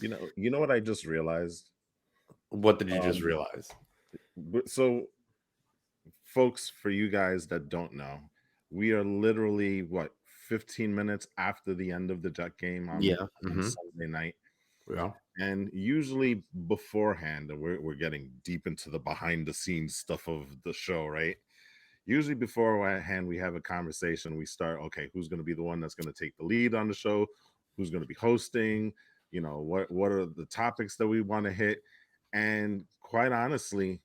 You know what I just realized? What did you just Um, realize? so, folks, for you guys that don't know, we are literally 15 minutes after the end of the Jet game on Yeah. Sunday night, Yeah. and usually beforehand, and we're getting deep into the behind the scenes stuff of the show, right? Usually beforehand, we have a conversation. We start, okay, who's going to be the one that's going to take the lead on the show? Who's going to be hosting? What are the topics that we want to hit? And quite honestly,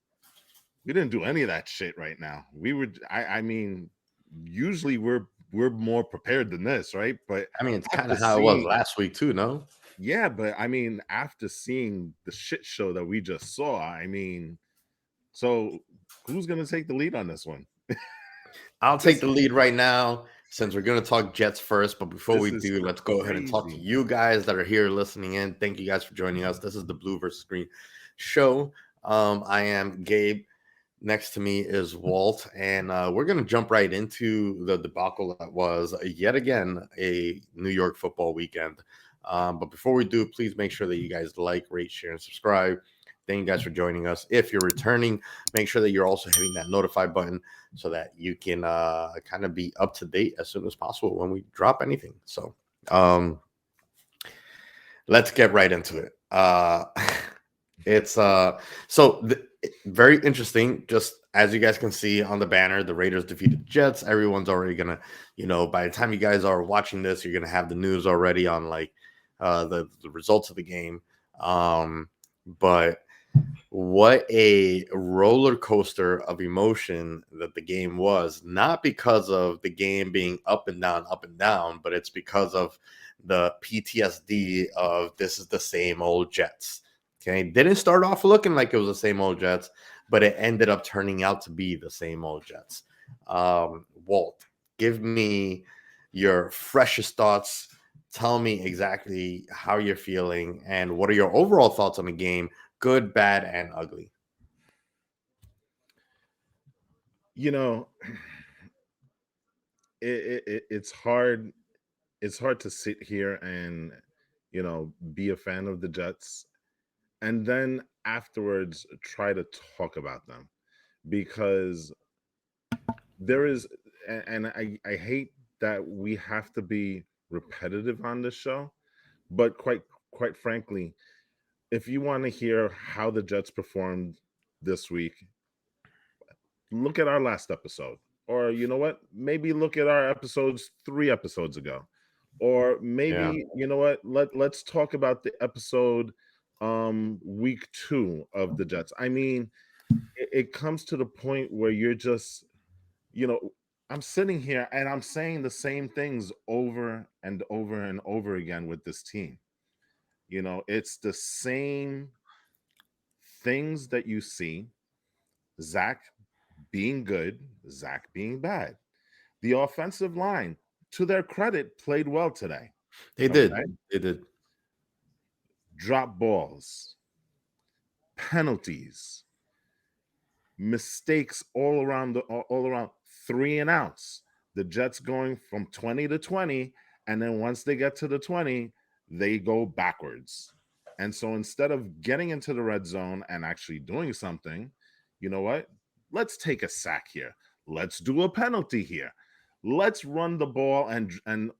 we didn't do any of that shit right now. I mean, usually we're more prepared than this, right? But I mean, it's kind after of how it was seeing last week too, no? yeah, but I mean, after seeing the shit show that we just saw, I mean, so who's gonna take the lead on this one? I'll take This the lead right now since we're going to talk Jets first. But before this we is do, let's go ahead and talk to crazy. you guys that are here listening in. Thank you guys for joining us. This is the Blue versus Green show. I am Gabe. Next to me is Walt, and we're going to jump right into the debacle that was yet again a New York football weekend. But before we do, please make sure that you guys like, rate, share, and subscribe. Thank you guys for joining us. If you're returning, make sure that you're also hitting that notify button so that you can kind of be up to date as soon as possible when we drop anything. So let's get right into it. It's very interesting. Just as you guys can see on the banner, the Raiders defeated the Jets. Everyone's already gonna, by the time you guys are watching this, you're gonna have the news already on like the results of the game. But what a roller coaster of emotion that the game was, not because of the game being up and down, but it's because of the PTSD of this is the same old Jets. Okay. Didn't start off looking like it was the same old Jets, but it ended up turning out to be the same old Jets. Walt, give me your freshest thoughts. Tell me exactly how you're feeling and what are your overall thoughts on the game, good, bad, and ugly. You know, it's hard. It's hard to sit here and be a fan of the Jets and then afterwards try to talk about them because there is and I hate that we have to be repetitive on this show, but quite frankly, if you want to hear how the Jets performed this week, look at our last episode. Or you know what? Maybe look at our episodes 3 episodes ago. Or Yeah. maybe, you know what? Let's talk about the episode week 2 of the Jets. I mean, it comes to the point where you're just, you know, I'm sitting here and I'm saying the same things over and over and over again with this team. It's the same things that you see. Zach being good, Zach being bad. The offensive line, to their credit, played well today. They did. Okay. They did. Drop balls, penalties, mistakes all around 3 and outs. The Jets going from 20 to 20, and then once they get to the 20, they go backwards. And so instead of getting into the red zone and actually doing something, you know what? Let's take a sack here. Let's do a penalty here. Let's run the ball and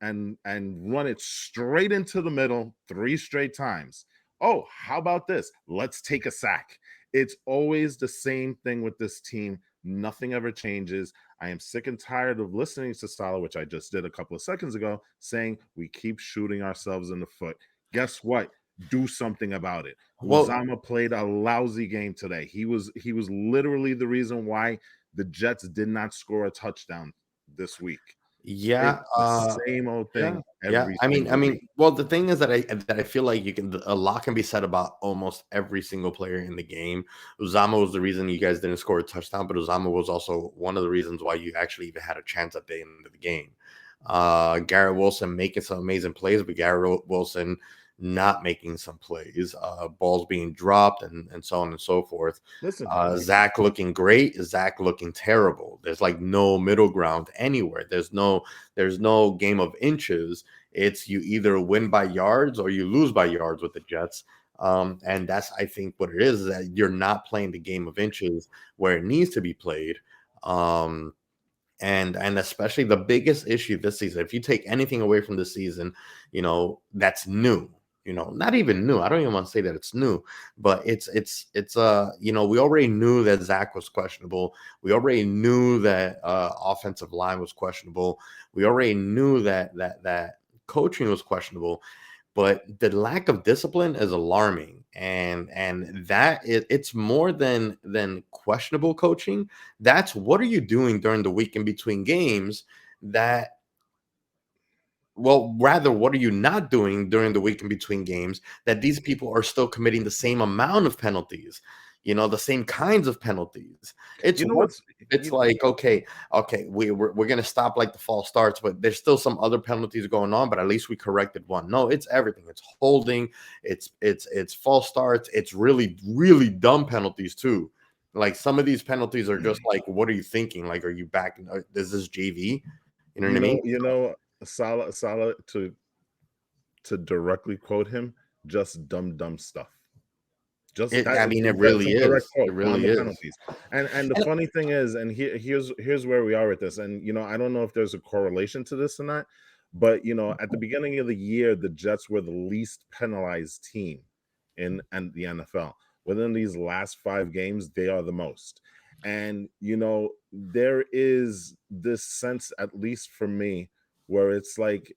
run it straight into the middle 3 straight times. Oh, how about this? Let's take a sack. It's always the same thing with this team. Nothing ever changes. I am sick and tired of listening to Salah, which I just did a couple of seconds ago, saying we keep shooting ourselves in the foot. Guess what? Do something about it. Well, Uzama played a lousy game today. He was literally the reason why the Jets did not score a touchdown this week. It's yeah, the same old yeah, thing yeah. every I single mean, week. well, the thing is that I feel like a lot can be said about almost every single player in the game. Uzama was the reason you guys didn't score a touchdown, but Uzama was also one of the reasons why you actually even had a chance at the end of the game. Garrett Wilson making some amazing plays, but Garrett Wilson not making some plays, balls being dropped, and so on and so forth. Listen, Zach looking great, Zach looking terrible. There's like no middle ground anywhere. There's no game of inches. It's you either win by yards or you lose by yards with the Jets. And that's, I think, what it is that you're not playing the game of inches where it needs to be played. And especially the biggest issue this season, if you take anything away from the season, that's new, not even new. I don't even want to say that it's new, but we already knew that Zach was questionable. We already knew that offensive line was questionable. We already knew that coaching was questionable, but the lack of discipline is alarming, and it's more than questionable coaching. That's what are you doing during the week in between games that well, rather, what are you not doing during the week in between games that these people are still committing the same amount of penalties, the same kinds of penalties? It's You know what what's it's you, like, okay, we're gonna stop like the false starts, but there's still some other penalties going on, but at least we corrected one. No, it's everything. It's holding, it's false starts, it's really, really dumb penalties too. Like some of these penalties are just like, what are you thinking? Like, are you back? Is this JV? You know what I mean? you know, Salah to directly quote him, just dumb stuff. Just I mean, it really that's a direct is. It quote on really the is. penalties. And the And funny thing is, and here's where we are with this. And I don't know if there's a correlation to this or not, but at the beginning of the year, the Jets were the least penalized team in the NFL. Within these last 5 games, they are the most. And there is this sense, at least for me, where it's like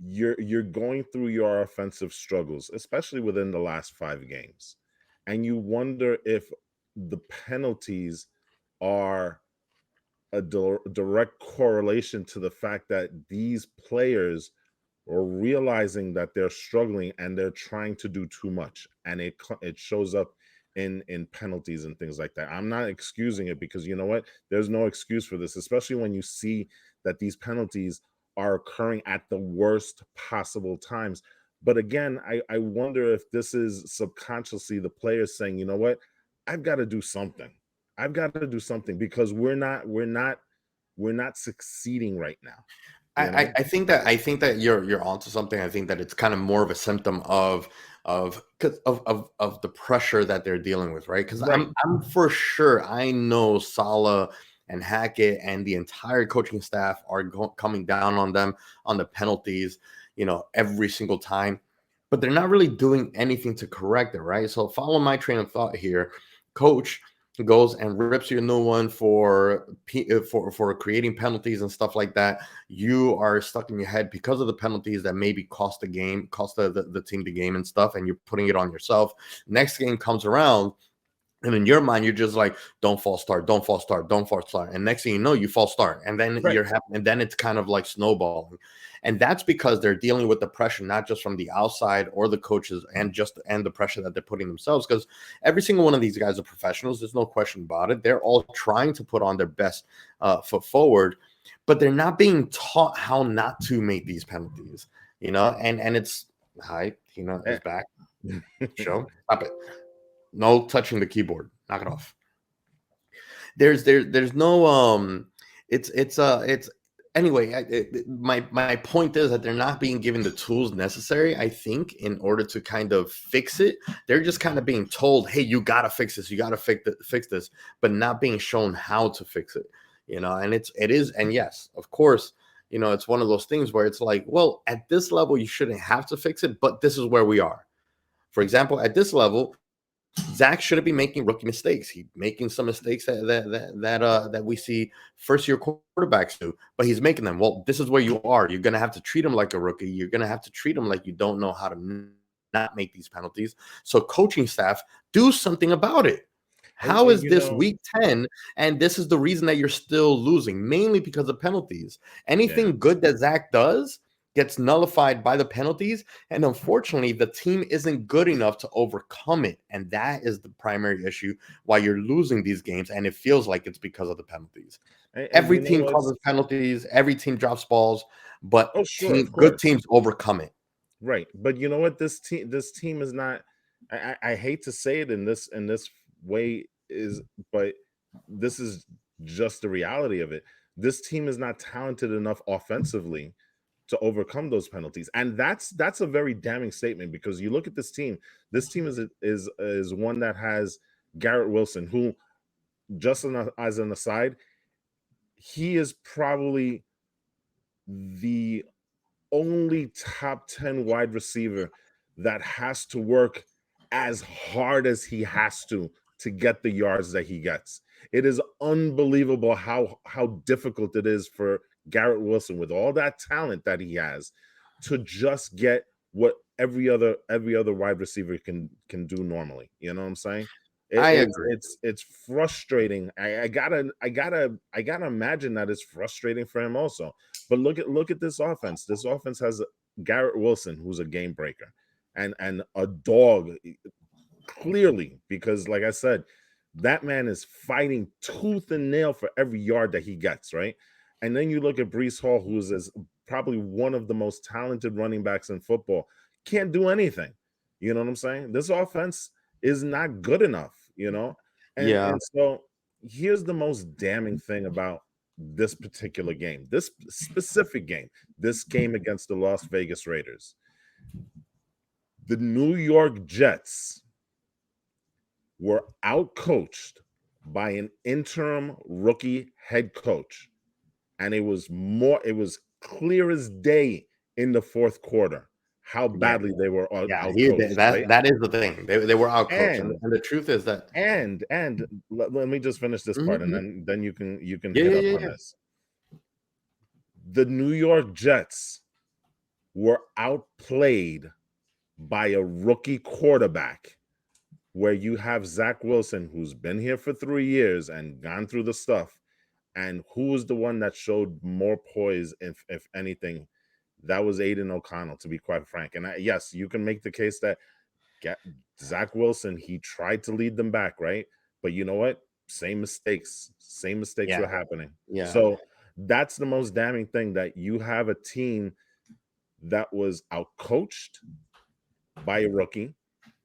you're going through your offensive struggles, especially within the last 5 games, and you wonder if the penalties are a direct correlation to the fact that these players are realizing that they're struggling and they're trying to do too much, and it shows up in penalties and things like that. I'm not excusing it, because you know what, there's no excuse for this, especially when you see that these penalties are occurring at the worst possible times. But again, I wonder if this is subconsciously the players saying, you know what, I've got to do something. I've got to do something, because we're not succeeding right now. You I, know? I think that you're onto something. I think that it's kind of more of a symptom of the pressure that they're dealing with, right? Because Right. I'm for sure I know Salah and Hackett and the entire coaching staff are coming down on them on the penalties, every single time, but they're not really doing anything to correct it, right? So follow my train of thought here. Coach goes and rips you a new one for creating penalties and stuff like that. You are stuck in your head because of the penalties that maybe cost the game, cost the team the game and stuff, and you're putting it on yourself. Next game comes around, and in your mind, you're just like, don't false start, don't false start, don't false start. And next thing you know, you false start. And then Right. and then it's kind of like snowballing. And that's because they're dealing with the pressure, not just from the outside or the coaches, and the pressure that they're putting themselves. Because every single one of these guys are professionals. There's no question about it. They're all trying to put on their best foot forward, but they're not being taught how not to make these penalties, and it's hi, Eh, is back. Show. Stop it. No touching the keyboard. Knock it off. There's no it's anyway. My point is that they're not being given the tools necessary, I think, in order to kind of fix it. They're just kind of being told, hey, you gotta fix this, you gotta fix this, but not being shown how to fix it. And it is, and yes, of course, it's one of those things where it's like, well, at this level you shouldn't have to fix it, but this is where we are. For example, at this level, Zach shouldn't be making rookie mistakes. He's making some mistakes that we see first year quarterbacks do, but he's making them. Well, this is where you are. You're gonna have to treat him like a rookie. You're gonna have to treat him like you don't know how to not make these penalties. So coaching staff, do something about it. How and is this week 10 and this is the reason that you're still losing, mainly because of penalties? yeah. Anything good that Zach does gets nullified by the penalties. And unfortunately, the team isn't good enough to overcome it. And that is the primary issue why you're losing these games. And it feels like it's because of the penalties. And Every you know team what's causes penalties, every team drops balls, but Oh, sure, of good course. teams overcome it. Right. But you know what, this team is not, I hate to say it in this way, is but this is just the reality of it. This team is not talented enough offensively to overcome those penalties. And that's a very damning statement, because you look at this team. This team is one that has Garrett Wilson, who, just as an aside, he is probably the only top 10 wide receiver that has to work as hard as he has to get the yards that he gets. It is unbelievable how difficult it is for Garrett Wilson, with all that talent that he has, to just get what every other wide receiver can do normally. You know what I'm saying? I agree. It's frustrating. I gotta imagine that it's frustrating for him also. But look at this offense. This offense has Garrett Wilson, who's a game breaker, and a dog, clearly, because, like I said, that man is fighting tooth and nail for every yard that he gets, right? And then you look at Breece Hall, who's probably one of the most talented running backs in football, can't do anything. You know what I'm saying? This offense is not good enough, you know? And so here's the most damning thing about this particular game, this specific game, this game against the Las Vegas Raiders. The New York Jets were outcoached by an interim rookie head coach. And it was clear as day in the fourth quarter how badly they were outcoached. That is the thing. They were outcoached, and the truth is that. And let me just finish this part, and then you can hit up on this. The New York Jets were outplayed by a rookie quarterback, where you have Zach Wilson, who's been here for 3 years and gone through the stuff. And who was the one that showed more poise, if anything? That was Aiden O'Connell, to be quite frank. And yes, you can make the case that Zach Wilson, he tried to lead them back, right? But you know what? Same mistakes were happening. Yeah. So that's the most damning thing, that you have a team that was outcoached by a rookie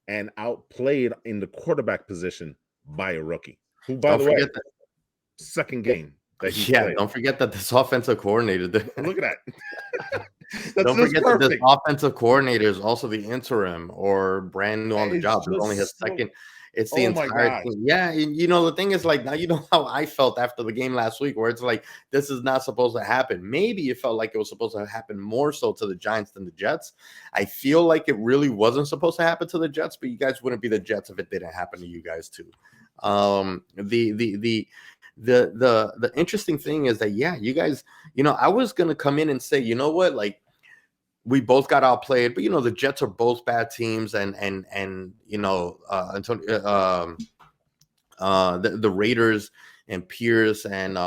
and outplayed in the quarterback position by a rookie, who, by the way, second game that he played. Don't forget that this offensive coordinator. Look at that. Don't forget that this offensive coordinator is also the interim or brand new on the job. It's only his second. It's the entire thing. Yeah, you know, the thing is, like, now you know how I felt after the game last week, where it's like, this is not supposed to happen. Maybe it felt like it was supposed to happen more so to the Giants than the Jets. I feel like it really wasn't supposed to happen to the Jets, but you guys wouldn't be the Jets if it didn't happen to you guys too. The interesting thing is that, you guys, you know, I was gonna come in and say, you know what, like, we both got outplayed, but you know, the Jets are both bad teams, and you know, the Raiders and Pierce and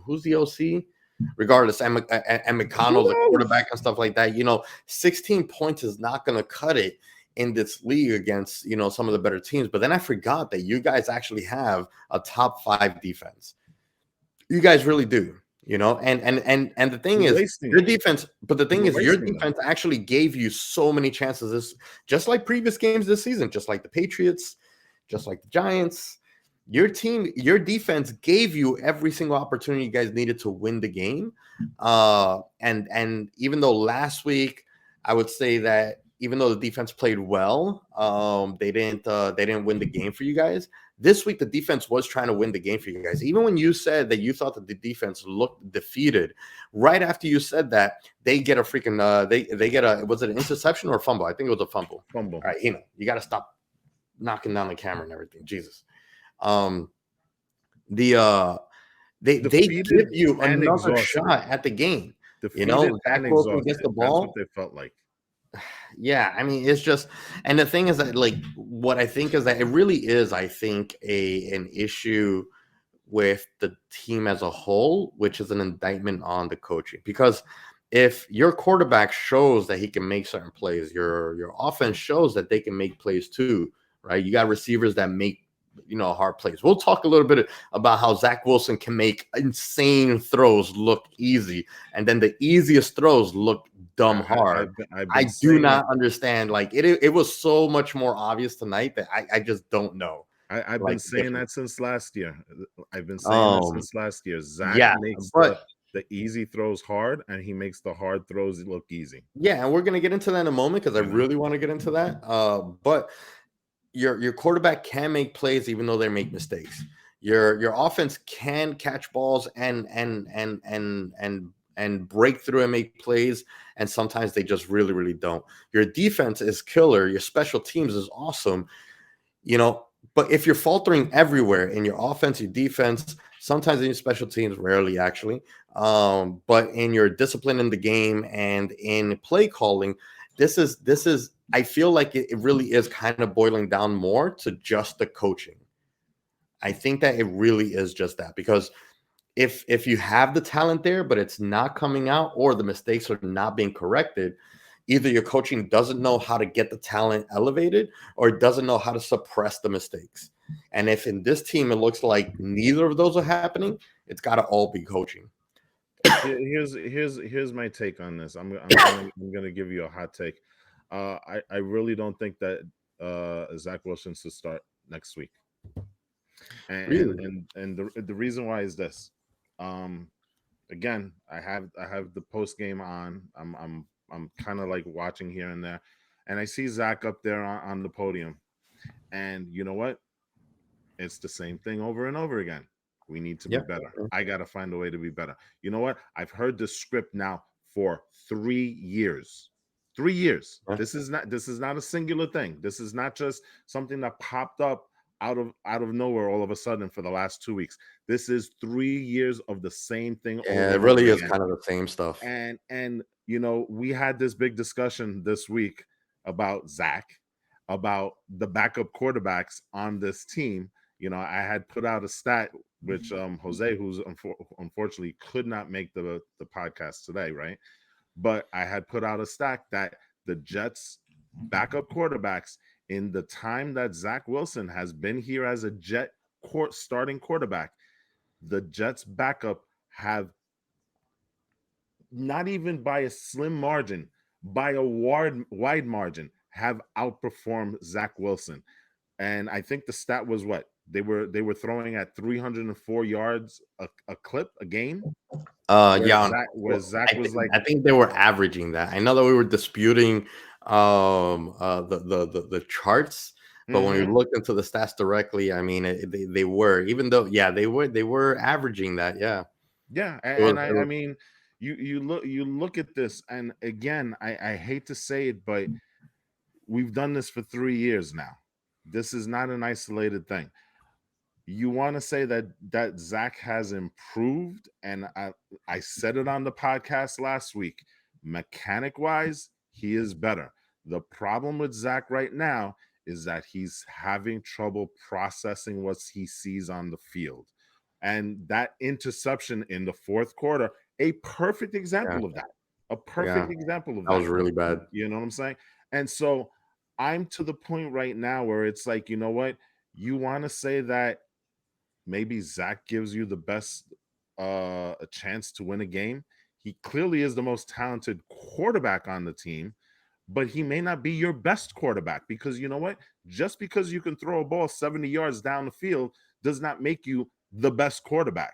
who's the OC? Regardless, and McConnell, the quarterback, and stuff like that. You know, 16 points is not going to cut it in this league against, you know, some of the better teams. But then I forgot that you guys actually have a top 5 defense. You guys really do, you know. And the thing is, your defense. But the thing is, your defense actually gave you so many chances. This, just like previous games this season, just like the Patriots, just like the Giants. Your team, your defense gave you every single opportunity you guys needed to win the game. And even though last week, I would say that even though the defense played well, they didn't win the game for you guys. This week, the defense was trying to win the game for you guys. Even when you said that you thought that the defense looked defeated, right after you said that, they get a freaking they get a, was it an interception or a fumble? I think it was a fumble. Fumble. All right, you know, you got to stop knocking down the camera and everything. Jesus. They give you another shot at the game. You know, Zach Wilson gets the ball. That's what they felt like. Yeah, I mean, it's just, and the thing is that, like, what I think is that it really is, I think, an issue with the team as a whole, which is an indictment on the coaching. Because if your quarterback shows that he can make certain plays, your offense shows that they can make plays too, right? You got receivers that make, you know, hard plays. We'll talk a little bit about how Zach Wilson can make insane throws look easy, and then the easiest throws look dumb hard. I do not understand. Like, it was so much more obvious tonight that I just don't know. I've been saying that since last year. Zach makes the easy throws hard, and he makes the hard throws look easy. Yeah, and we're gonna get into that in a moment because I really want to get into that. But your quarterback can make plays even though they make mistakes. Your offense can catch balls and break through and make plays, and sometimes they just really don't. Your defense is killer. Your special teams is awesome. You know, but if you're faltering everywhere in your offense, your defense, sometimes in your special teams, rarely actually, but in your discipline in the game and in play calling, this is I feel like it really is kind of boiling down more to just the coaching. I think that it really is just that, because if you have the talent there but it's not coming out, or the mistakes are not being corrected, either your coaching doesn't know how to get the talent elevated or doesn't know how to suppress the mistakes. And if in this team it looks like neither of those are happening, it's got to all be coaching. Here's my take on this. I'm gonna give you a hot take. I really don't think that Zach Wilson should start next week. And Really? the reason why is this. Um, Again, I have the post game on. I'm kind of like watching here and there, and I see Zach up there on the podium. And you know what? It's the same thing over and over again. We need to be Yeah. better. I got to find a way to be better. You know what? I've heard this script now for 3 years. 3 years. Yeah. This is not a singular thing. This is not just something that popped up out of nowhere all of a sudden for the last 2 weeks. This is 3 years of the same thing Yeah, over it and over really is again. kind of the same stuff. And we had this big discussion this week about Zach, about the backup quarterbacks on this team. I had put out a stat, which Jose, who's unfortunately could not make the podcast today, right? But I had put out a stat that the Jets backup quarterbacks, in the time that Zach Wilson has been here as a Jet starting quarterback, the Jets backup have, not even by a slim margin, by a wide margin, have outperformed Zach Wilson. And I think the stat was what they were throwing at 304 yards a clip a game, where Yeah. Zach was like, I think they were averaging that. I know that we were disputing the charts, but when we mm-hmm. looked into the stats directly, I mean, they were, even though, yeah, they were averaging that. Yeah. Yeah, It was, and it I was mean, you look at this, and again, I hate to say it, but we've done this for 3 years now. This is not an isolated thing. You want to say that Zach has improved, and I said it on the podcast last week. Mechanic wise, he is better. The problem with Zach right now is that he's having trouble processing what he sees on the field, and that interception in the fourth quarter, a perfect yeah, example of that. A yeah, perfect example of that was that. really bad. You know what I'm saying? And so I'm to the point right now where it's like, you know what? You want to say that maybe Zach gives you the best a chance to win a game. He clearly is the most talented quarterback on the team, but he may not be your best quarterback, because you know what? Just because you can throw a ball 70 yards down the field does not make you the best quarterback.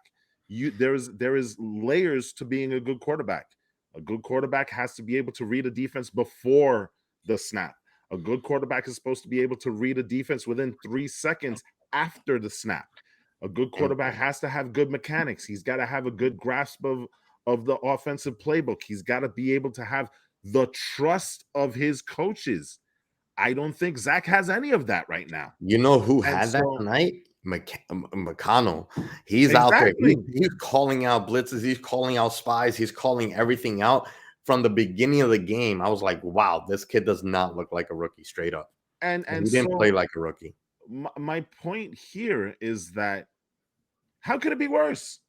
There is layers to being a good quarterback. A good quarterback has to be able to read a defense before the snap. A good quarterback is supposed to be able to read a defense within 3 seconds after the snap. A good Mm. quarterback has to have good mechanics. He's got to have a good grasp of the offensive playbook. He's got to be able to have the trust of his coaches. I don't think Zach has any of that right now. You know who And had that so, tonight? McConnell. He's out there. exactly. He's calling out blitzes. He's calling out spies. He's calling everything out from the beginning of the game. I was like, wow, this kid does not look like a rookie, straight up. And And and he didn't play so like a rookie. my point here is that, how could it be worse?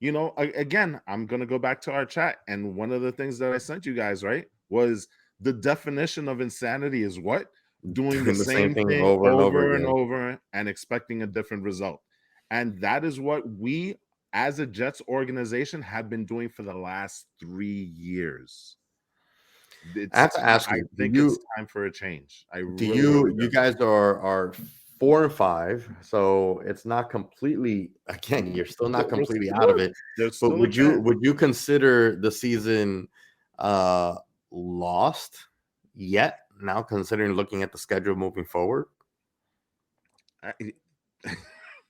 Again, I'm going to go back to our chat. And one of the things that I sent you guys, right, was the definition of insanity is what? Doing the Doing the same same thing thing over and over over and again. over and expecting a different result. And that is what we, as a Jets organization, have been doing for the last 3 years. I have to ask I you, think it's time for a change. I really, really you do. guys are 4-5, so it's not completely. Again, you're still not We're completely still out of good. it. There's But still a chance. would you consider the season uh lost yet? Now, considering looking at the schedule moving forward, I,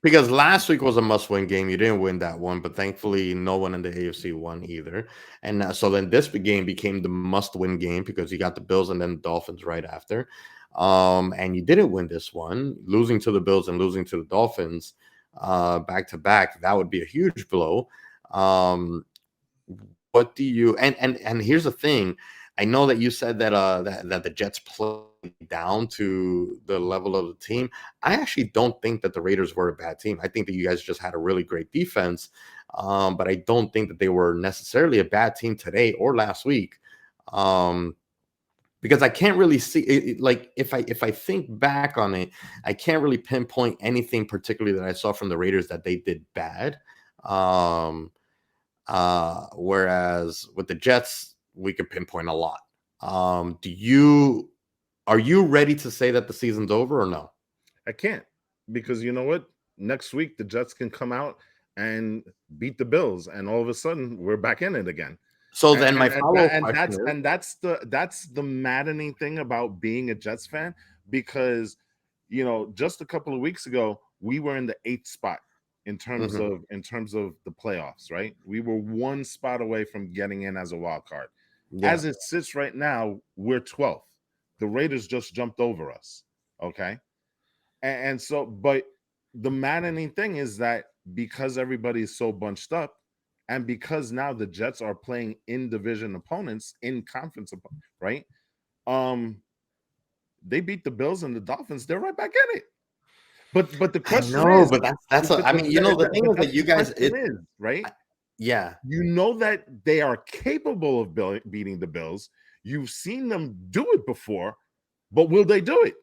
because last week was a must-win game. You didn't win that one, but thankfully, no one in the AFC won either. And so then this game became the must-win game because you got the Bills and then the Dolphins right after. And you didn't win this one, losing to the Bills and losing to the Dolphins back to back. That would be a huge blow. Um, what do you and here's the thing. I know that you said that that the Jets play down to the level of the team. I actually don't think that the Raiders were a bad team. I think that you guys just had a really great defense. But I don't think that they were necessarily a bad team today or last week. Because I can't really see it, like if I think back on it, I can't really pinpoint anything particularly that I saw from the Raiders that they did bad. Um, whereas with the Jets, we could pinpoint a lot. Are you ready to say that the season's over or no? I can't, because you know what? Next week the Jets can come out and beat the Bills, and all of a sudden we're back in it again. So And then my and, and, that, follow-up and question that's is, that's the maddening thing about being a Jets fan, because just a couple of weeks ago we were in the 8th spot in terms mhm, of the playoffs, right? We were one spot away from getting in as a wild card. yeah, As it sits right now, we're 12th. The Raiders just jumped over us. Okay. And so, but the maddening thing is that because everybody is so bunched up, and because now the Jets are playing in division opponents, in conference, right? Um, they beat the Bills and the Dolphins. They're right back in it. But the I question know, is, but I mean, the thing is that's that the you guys, question is, right? yeah, You know that they are capable of beating the Bills. You've seen them do it before, but will they do it?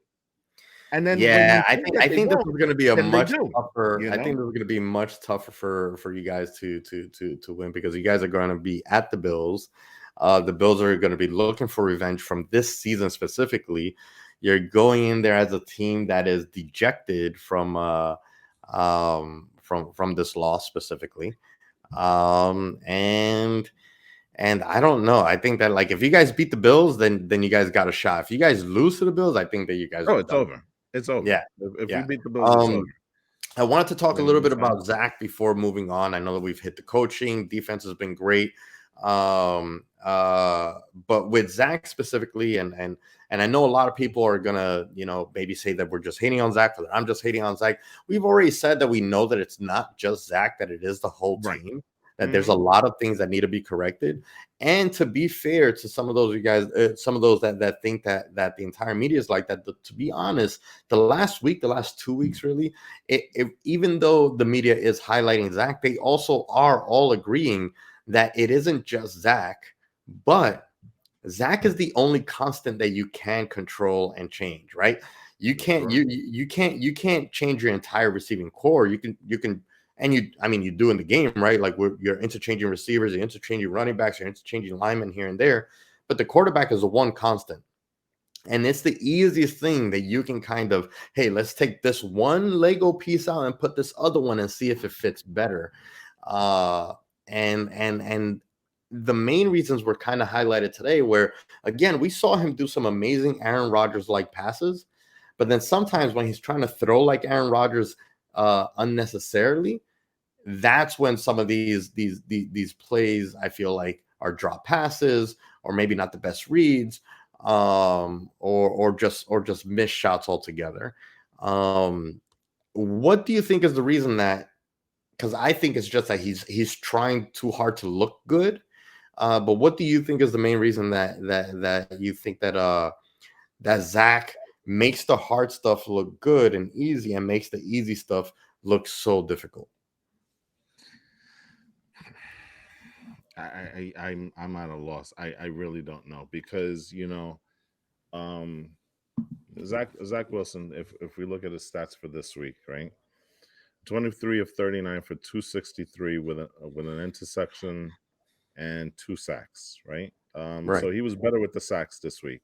And then when yeah. you think that I they think this won't, is going to be a then they much do. tougher. You I know, think this is going to be much tougher for you guys to win because you guys are going to be at the Bills. The Bills are going to be looking for revenge from this season specifically. You're going in there as a team that is dejected from this loss specifically. Um, and and I don't know. I think that like if you guys beat the Bills, then you guys got a shot. If you guys lose to the Bills, I think that you guys oh, are it's done. over. It's over. Yeah, If we yeah. beat the Bills, it's over. Um, I wanted to talk a You know little what I'm bit saying? about Zach before moving on. I know that we've hit the coaching, defense has been great. Um, uh, but with Zach specifically, and I know a lot of people are gonna, maybe say that we're just hating on Zach, or that I'm just hating on Zach. We've already said that we know that it's not just Zach, that it is the whole Right. team, that there's Hmm. a lot of things that need to be corrected. And to be fair to some of those you guys, some of those that think that the entire media is like that, to be honest, the last 2 weeks, really, even though the media is highlighting Zach, they also are all agreeing that it isn't just Zach, but Zach is the only constant that you can control and change, right? You That's can't correct. you can't change your entire receiving core. You can and I mean you do in the game, right? Like you're interchanging receivers, you're interchanging running backs, you're interchanging linemen here and there, but the quarterback is the one constant. And it's the easiest thing that you can kind of, hey, let's take this one Lego piece out and put this other one and see if it fits better. Uh, and the main reasons were kind of highlighted today, where again we saw him do some amazing Aaron Rodgers like passes, but then sometimes when he's trying to throw like Aaron Rodgers unnecessarily, that's when some of these plays I feel like are drop passes or maybe not the best reads, or just missed shots altogether. Um, what do you think is the reason that? Because I think it's just that he's trying too hard to look good. But what do you think is the main reason that you think that Zach makes the hard stuff look good and easy and makes the easy stuff look so difficult? I'm at a loss. I really don't know, because um Zach Wilson, if we look at his stats for this week, right? 23 of 39 for 263 with an interception and 2 sacks, right? Right. So he was better with the sacks this week.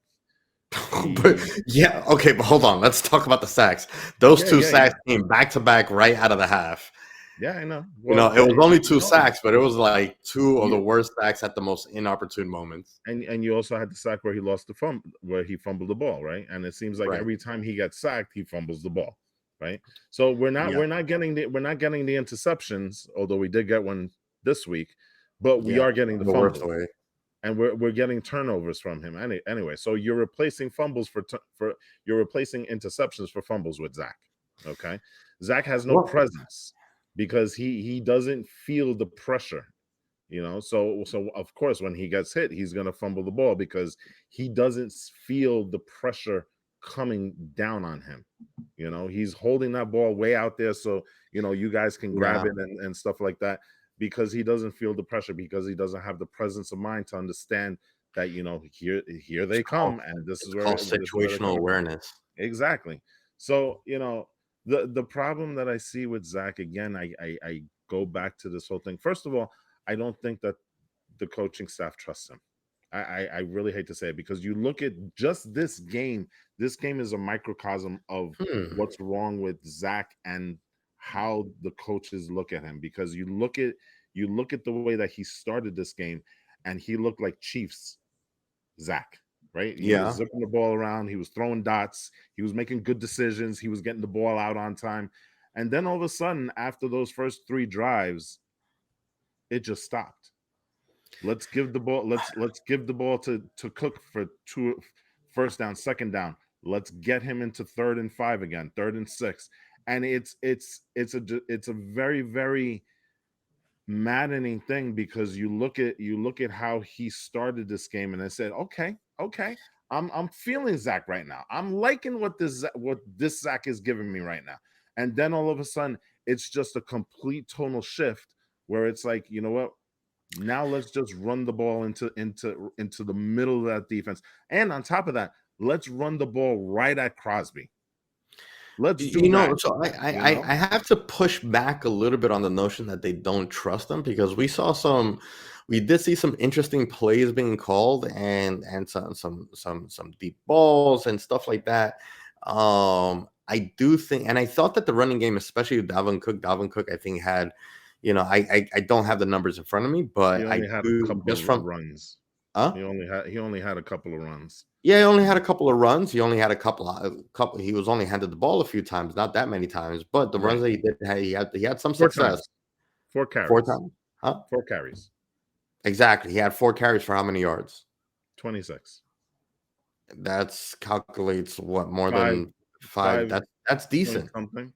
But He yeah, okay, but hold on. Let's talk about the sacks. Those yeah, two yeah, yeah. sacks came back to back right out of the half. Yeah, I know. You Well, know, it was only two no, sacks, but it was like two of the you worst sacks at the most inopportune moments. and you also had the sack where he lost the where he fumbled the ball, right? And it seems like Right. every time he gets sacked, he fumbles the ball, right? So Yeah. we're not getting the interceptions, although we did get one this week, but we Yeah. are getting the The worst fumbles, way. and we're getting turnovers from him anyway. So you're replacing fumbles for you're replacing interceptions for fumbles with Zach. Okay, Zach has no Well, presence because he doesn't feel the pressure. So of course when he gets hit, he's gonna fumble the ball because he doesn't feel the pressure coming down on him. He's holding that ball way out there so you guys can grab yeah. it and stuff like that because he doesn't feel the pressure because he doesn't have the presence of mind to understand that here It's they called come and this it's is called where they're situational coming from. awareness. Exactly. So the problem that I see with Zach again, I go back to this whole thing. First of all, I don't think that the coaching staff trusts him. I really hate to say it because you look at just this game. This game is a microcosm of Hmm. what's wrong with Zach and how the coaches look at him. Because you look at the way that he started this game, and he looked like Chiefs Zach. Right? He was Yeah. zipping the ball around. He was throwing dots. He was making good decisions. He was getting the ball out on time. And then all of a sudden, after those first three drives, it just stopped. Let's give the ball. Let's give the ball to Cook for two first down, second down. Let's get him into 3rd and 5 again, 3rd and 6, and it's a very very maddening thing because you look at how he started this game and I said, okay, I'm feeling Zach right now. I'm liking what this Zach is giving me right now, and then all of a sudden it's just a complete tonal shift where it's like, you know what? Now let's just run the ball into the middle of that defense. And on top of that, let's run the ball right at Crosby. Let's do You know, that, so you know? I have to push back a little bit on the notion that they don't trust them because we did see some interesting plays being called and some deep balls and stuff like that. I do think, and I thought that the running game, especially with Dalvin Cook, I think had, I don't have the numbers in front of me, He but I only had a do couple just of from, runs. huh? He only had a couple of runs. Yeah, he only had a couple of runs. He only had a couple. He was only handed the ball a few times, not that many times. But the runs Right. that he did, he had some 4 success. times. 4 Four carries. times, huh? 4 carries. Exactly. He had 4 carries for how many yards? 26. That's calculates what more 5 than five. 5 That's point decent. something.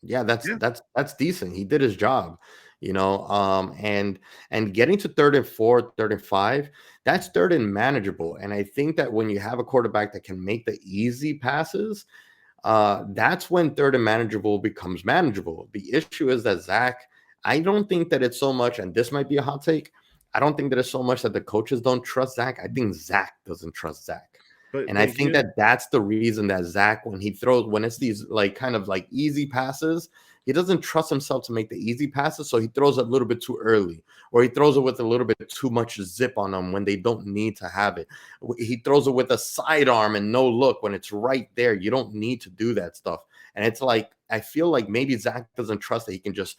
Yeah, that's Yeah. that's that's decent. He did his job, and getting to 3rd and 4, 3rd and 5, that's third and manageable. And I think that when you have a quarterback that can make the easy passes, that's when third and manageable becomes manageable. The issue is that Zach, I don't think that it's so much, and this might be a hot take. I don't think that it's so much that the coaches don't trust Zach. I think Zach doesn't trust Zach. But And I but think here that that's the reason that Zach, when it's these like kind of like easy passes, he doesn't trust himself to make the easy passes. So he throws it a little bit too early, or he throws it with a little bit too much zip on them when they don't need to have it. He throws it with a sidearm and no look when it's right there. You don't need to do that stuff. And it's like, I feel like maybe Zach doesn't trust that he can just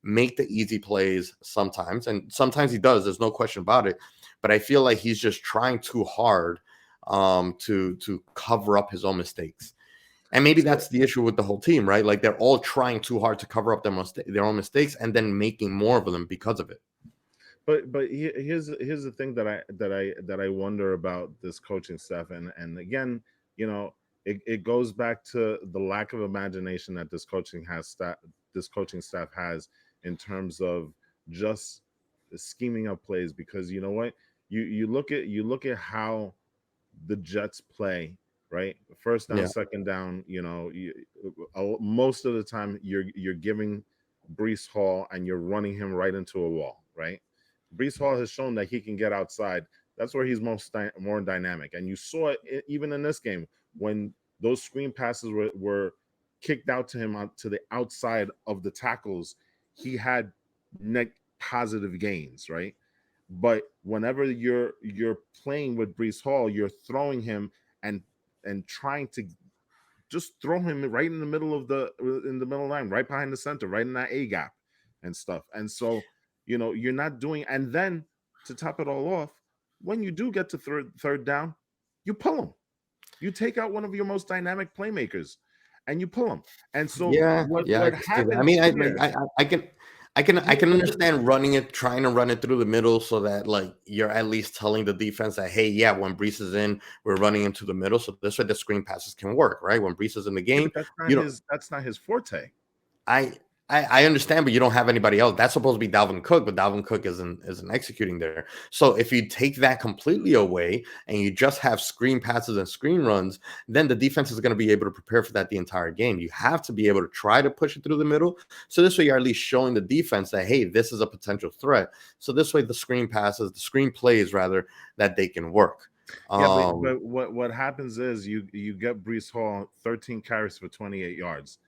make the easy plays sometimes. And sometimes he does. There's no question about it. But I feel like he's just trying too hard to cover up his own mistakes. And maybe so that's the issue with the whole team, right? Like they're all trying too hard to cover up their own mistakes and then making more of them because of it. here's the thing that I wonder about this coaching staff, and again, it goes back to the lack of imagination that this coaching staff has in terms of just scheming up plays. Because you know what, you look at how the Jets play, right? First down, Yeah. second down. Most of the time you're giving Brees Hall and you're running him right into a wall, right? Brees Hall has shown that he can get outside. That's where he's more dynamic, and you saw it even in this game when those screen passes were kicked out to him to the outside of the tackles. He had net positive gains, right? But whenever you're playing with Brees Hall, you're throwing him, and and trying to just throw him right in the middle of the middle line, right behind the center, right in that A gap and stuff. And so, you're not doing. And then to top it all off, when you do get to third down, you pull him. You take out one of your most dynamic playmakers, and you pull him. And so Yeah, yeah, I what can see that. I mean, happens here? I Yeah, can understand trying to run it through the middle so that like you're at least telling the defense that hey, yeah, when Brees is in, we're running into the middle, so this way the screen passes can work, right? When Brees is in the yeah, game, but that's not you know, his forte. I, I understand, but you don't have anybody else. That's supposed to be Dalvin Cook, but Dalvin Cook isn't executing there. So if you take that completely away and you just have screen passes and screen runs, then the defense is going to be able to prepare for that the entire game. You have to be able to try to push it through the middle. So this way you're at least showing the defense that hey, this is a potential threat. So this way the screen passes, the screen plays rather, that they can work. Yeah, but Um, what happens is you get Brees Hall 13 carries for 28 yards.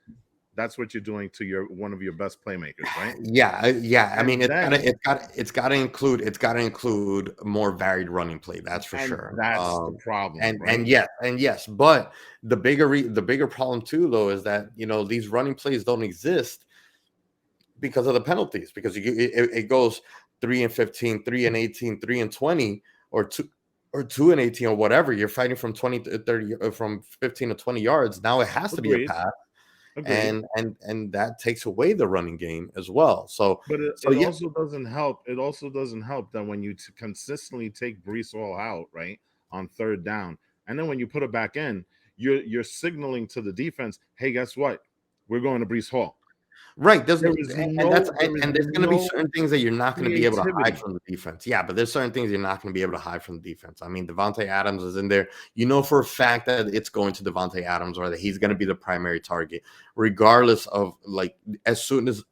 That's what you're doing to your one of your best playmakers, right? yeah. I mean, And then it's gotta include more varied running play. That's for and sure. that's the problem, right? And yes, but the bigger problem too, though, is that these running plays don't exist because of the penalties. Because it goes 3 and 15, 3 and 18, 3 and 20, or 2 and 18 or whatever. You're fighting from 20 to 30, from 15 to 20 yards. Now it has to be a Agreed. pass, Agreed. and that takes away the running game as well. But So it yeah. also doesn't help. It also doesn't help that when you consistently take Brees Hall out, right, on third down, and then when you put it back in, you're signaling to the defense, hey, guess what? We're going to Brees Hall. Right, There is no there is and there's going to be no certain things that you're not going to be able to hide creativity. from the defense. Yeah, but there's certain things you're not going to be able to hide from the defense. I mean, Devontae Adams is in there. You know for a fact that it's going to Devontae Adams or that he's going to be the primary target, regardless of like as soon as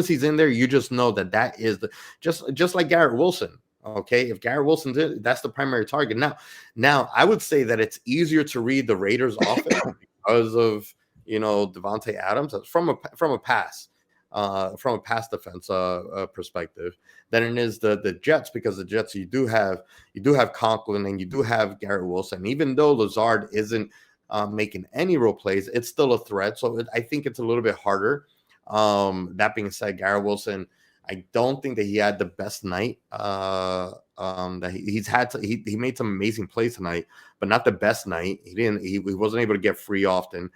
he's in there, you just know that is the just like Garrett Wilson. Okay, if Garrett Wilson's in, that's the primary target. Now I would say that it's easier to read the Raiders' offense because of Devontae Adams from a pass defense perspective than it is the Jets, because the Jets you do have Conklin and you do have Garrett Wilson. Even though Lazard isn't making any real plays, it's still a threat. So I think it's a little bit harder. That being said, Garrett Wilson, I don't think that he had the best night that he's had. He made some amazing plays tonight, but not the best night. He wasn't able to get free often.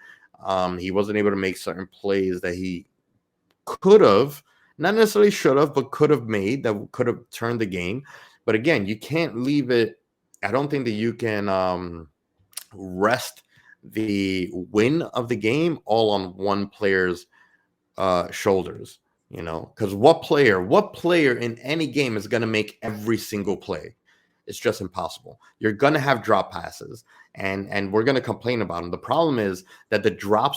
He wasn't able to make certain plays that he could have, not necessarily should have, but could have made that could have turned the game. But again, you can't leave it. I don't think that you can rest the win of the game all on one player's shoulders. Because what player in any game is going to make every single play? It's just impossible. You're going to have drop passes, and we're going to complain about them. The problem is that the drop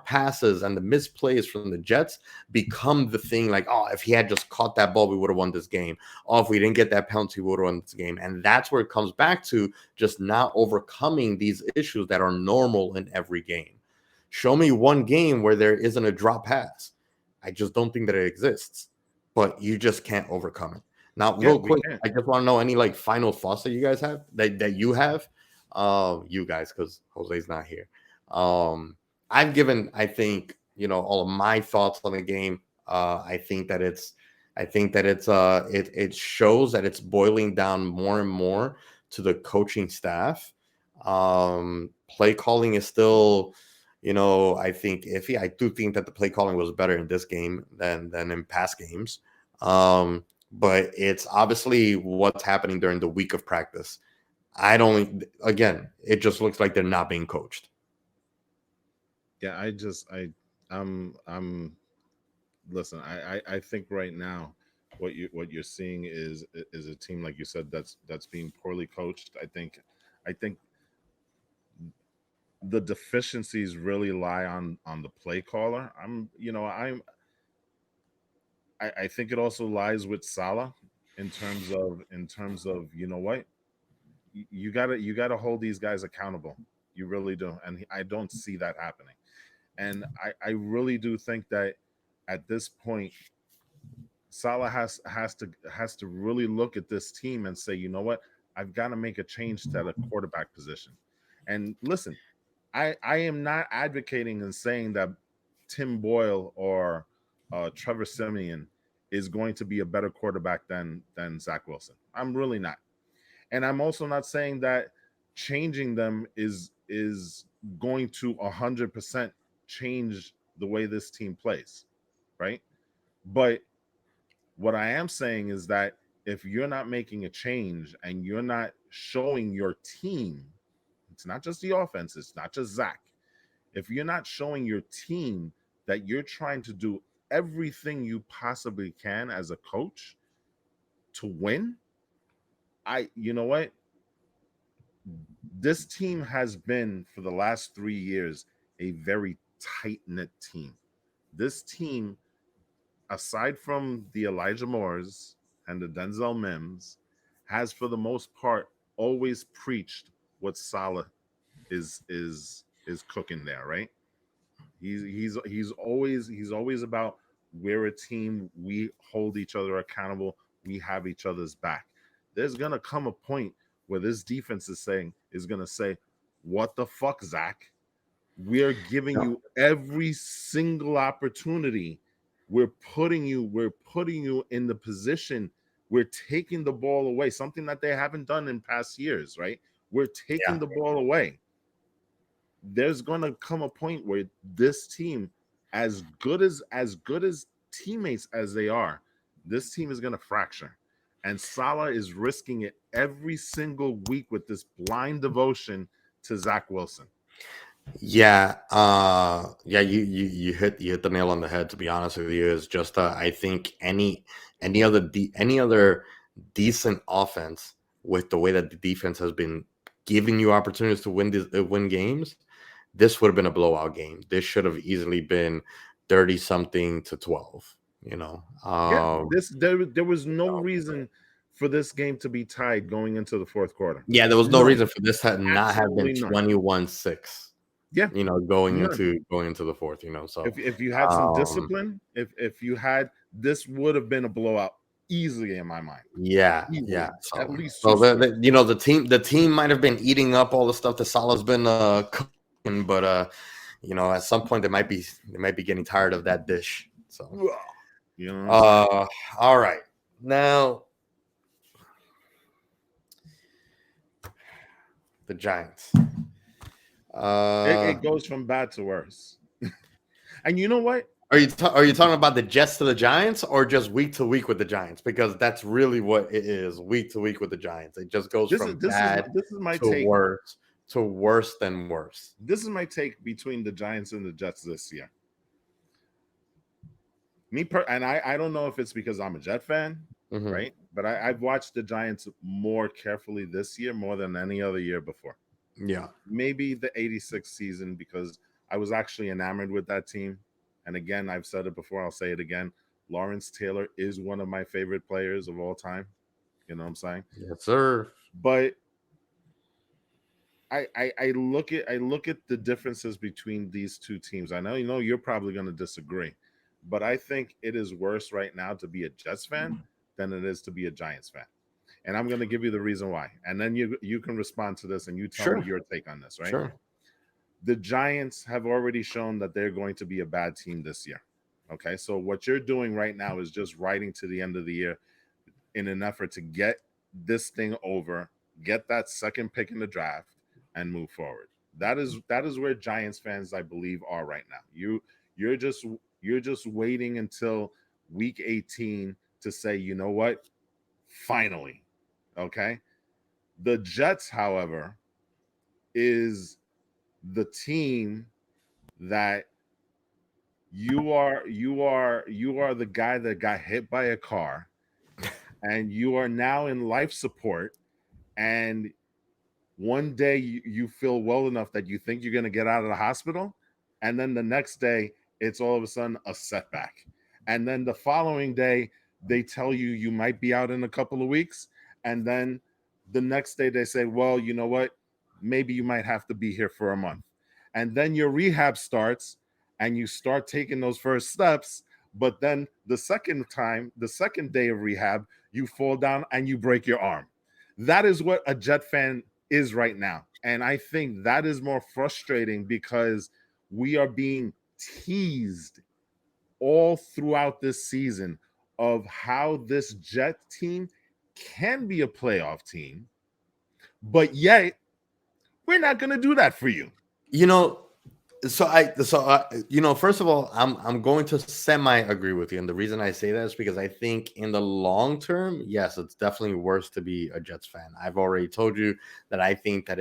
passes and the misplays from the Jets become the thing. Like, oh, if he had just caught that ball, we would have won this game. Oh, if we didn't get that penalty, we would have won this game. And that's where it comes back to, just not overcoming these issues that are normal in every game. Show me one game where there isn't a drop pass. I just don't think that it exists, but you just can't overcome it. Now, Yeah, real we quick, can't. I just want to know any like final thoughts that you guys have, that you have, you guys, because Jose's not here. I've given, I think, all of my thoughts on the game. I think that it shows that it's boiling down more and more to the coaching staff. Play calling is still, I think iffy. I do think that the play calling was better in this game than in past games. But it's obviously what's happening during the week of practice. Again, it just looks like they're not being coached. Yeah, I'm listen, I think right now what you're seeing is a team, like you said, that's being poorly coached. I think the deficiencies really lie on the play caller. I think it also lies with Salah in terms of what, you gotta hold these guys accountable. You really do, and I don't see that happening. And I really do think that at this point, Salah has to really look at this team and say, you know what, I've got to make a change to the quarterback position. And listen, I am not advocating and saying that Tim Boyle or Trevor Simeon is going to be a better quarterback than Zach Wilson. I'm really not. And I'm also not saying that changing them is going to 100% change the way this team plays, right? But what I am saying is that if you're not making a change and you're not showing your team, it's not just the offense, it's not just Zach. If you're not showing your team that you're trying to do everything you possibly can as a coach to win, you know what? This team has been for the last 3 years a very tight knit team. This team, aside from the Elijah Moores and the Denzel Mims, has for the most part always preached what Salah is cooking there, right? He's always about we're a team, we hold each other accountable, we have each other's back. There's gonna come a point where this defense is gonna say, "What the fuck, Zach? We're giving Yeah. you every single opportunity. We're putting you in the position. We're taking the ball away, something that they haven't done in past years, right? We're taking Yeah. the ball away." There's gonna come a point where this team, as good as teammates as they are, this team is gonna fracture. And Salah is risking it every single week with this blind devotion to Zach Wilson. Yeah, yeah, you hit the nail on the head. To be honest with you, is just I think any other decent offense with the way that the defense has been giving you opportunities to win games, this would have been a blowout game. This should have easily been 30 something to 12. You know, Yeah, there was no reason for this game to be tied going into the fourth quarter. yeah, there was no None. reason for this to not have been Absolutely none. 21-6. Yeah, Going none. into the fourth. So If you had some um, discipline, if you had, this would have been a blowout easily in my mind. yeah, yeah. Easily, at So, least so two scores. the team might have been eating up all the stuff that Salah's been cooking, but at some point they might be getting tired of that dish. So, You know what I'm saying? all right, now the Giants. It goes from bad to worse. And you know what? Are you talking about the Jets to the Giants, or just week to week with the Giants? Because that's really what it is, week to week with the Giants. It just goes This is from this is bad this is my to take. worse to worse than worse. This is my take between the Giants and the Jets this year. And I don't know if it's because I'm a Jet fan, Mm-hmm. right? But I've watched the Giants more carefully this year more than any other year before. Yeah. Maybe the 86 season, because I was actually enamored with that team. And again, I've said it before, I'll say it again. Lawrence Taylor is one of my favorite players of all time. You know what I'm saying? Yes, sir. But I look at the differences between these two teams. I know you're probably going to disagree, but I think it is worse right now to be a Jets fan than it is to be a Giants fan. And I'm going to give you the reason why. And then you can respond to this and you tell me Sure. your take on this, right? Sure. The Giants have already shown that they're going to be a bad team this year. Okay? So what you're doing right now is just riding to the end of the year in an effort to get this thing over, get that second pick in the draft, and move forward. That is where Giants fans, I believe, are right now. You're just you're just waiting until week 18 to say, you know what? Finally. Okay. The Jets, however, is the team that you are the guy that got hit by a car and you are now in life support, and one day you feel well enough that you think you're going to get out of the hospital, and then the next day it's all of a sudden a setback, and then the following day they tell you you might be out in a couple of weeks, and then the next day they say, well, you know what, maybe you might have to be here for a month, and then your rehab starts and you start taking those first steps, but then the second day of rehab, you fall down and you break your arm. That is what a Jet fan is right now. And I think that is more frustrating because we are being teased all throughout this season of how this Jet team can be a playoff team, but yet we're not going to do that for you. You know, first of all, I'm going to semi agree with you, and the reason I say that is because I think in the long term, yes, it's definitely worse to be a Jets fan. I've already told you that I think that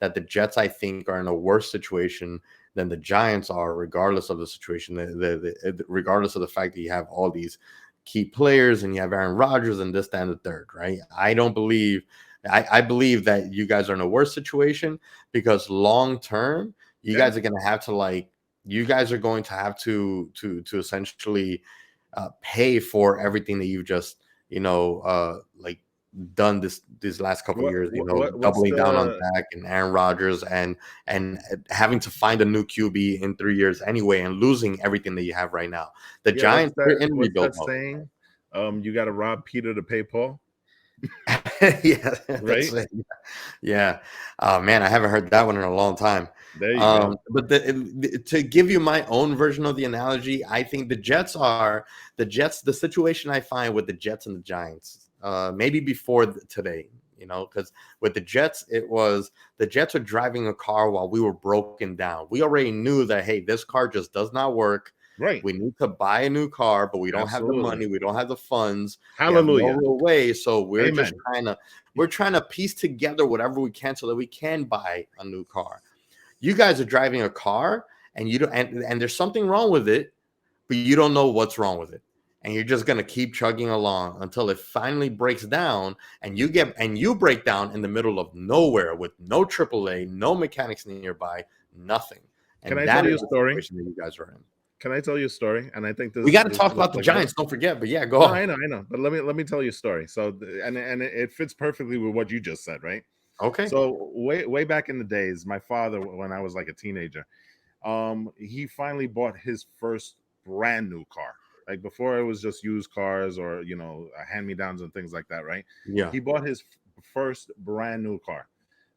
the Jets, I think, are in a worse situation than the Giants are, regardless of the situation, regardless of the fact that you have all these key players and you have Aaron Rodgers and this, that, and the third, right? I believe that you guys are in a worse situation because long term, you guys are going to have to you guys are going to have to essentially pay for everything that you've just done these last couple of years, What's doubling down on the Dak and Aaron Rodgers and having to find a new QB in 3 years anyway and losing everything that you have right now. The Giants are in what's rebuild that mode. saying? You got to rob Peter to pay Paul. Yeah, right. Yeah. Man, I haven't heard that one in a long time. There you go. But to give you my own version of the analogy, I think the situation I find with the Jets and the Giants, maybe before today, because with the Jets, the Jets are driving a car while we were broken down. We already knew that, hey, this car just does not work. Right. We need to buy a new car, but we don't have the money. We don't have the funds. Hallelujah. We have no real way. So we're Amen. we're trying to piece together whatever we can so that we can buy a new car. You guys are driving a car and you don't, and there's something wrong with it, but you don't know what's wrong with it. And you're just going to keep chugging along until it finally breaks down and you break down in the middle of nowhere with no AAA, no mechanics nearby, nothing. And can I tell you a story that you guys are in. Can I tell you a story? And I think we got to talk about the Giants. Don't forget, but yeah, go on. I know. But let me tell you a story. So, and it fits perfectly with what you just said, right? Okay. So way back in the days, my father, when I was like a teenager, he finally bought his first brand new car. Like before, it was just used cars or hand-me-downs and things like that, right? Yeah. He bought his first brand new car.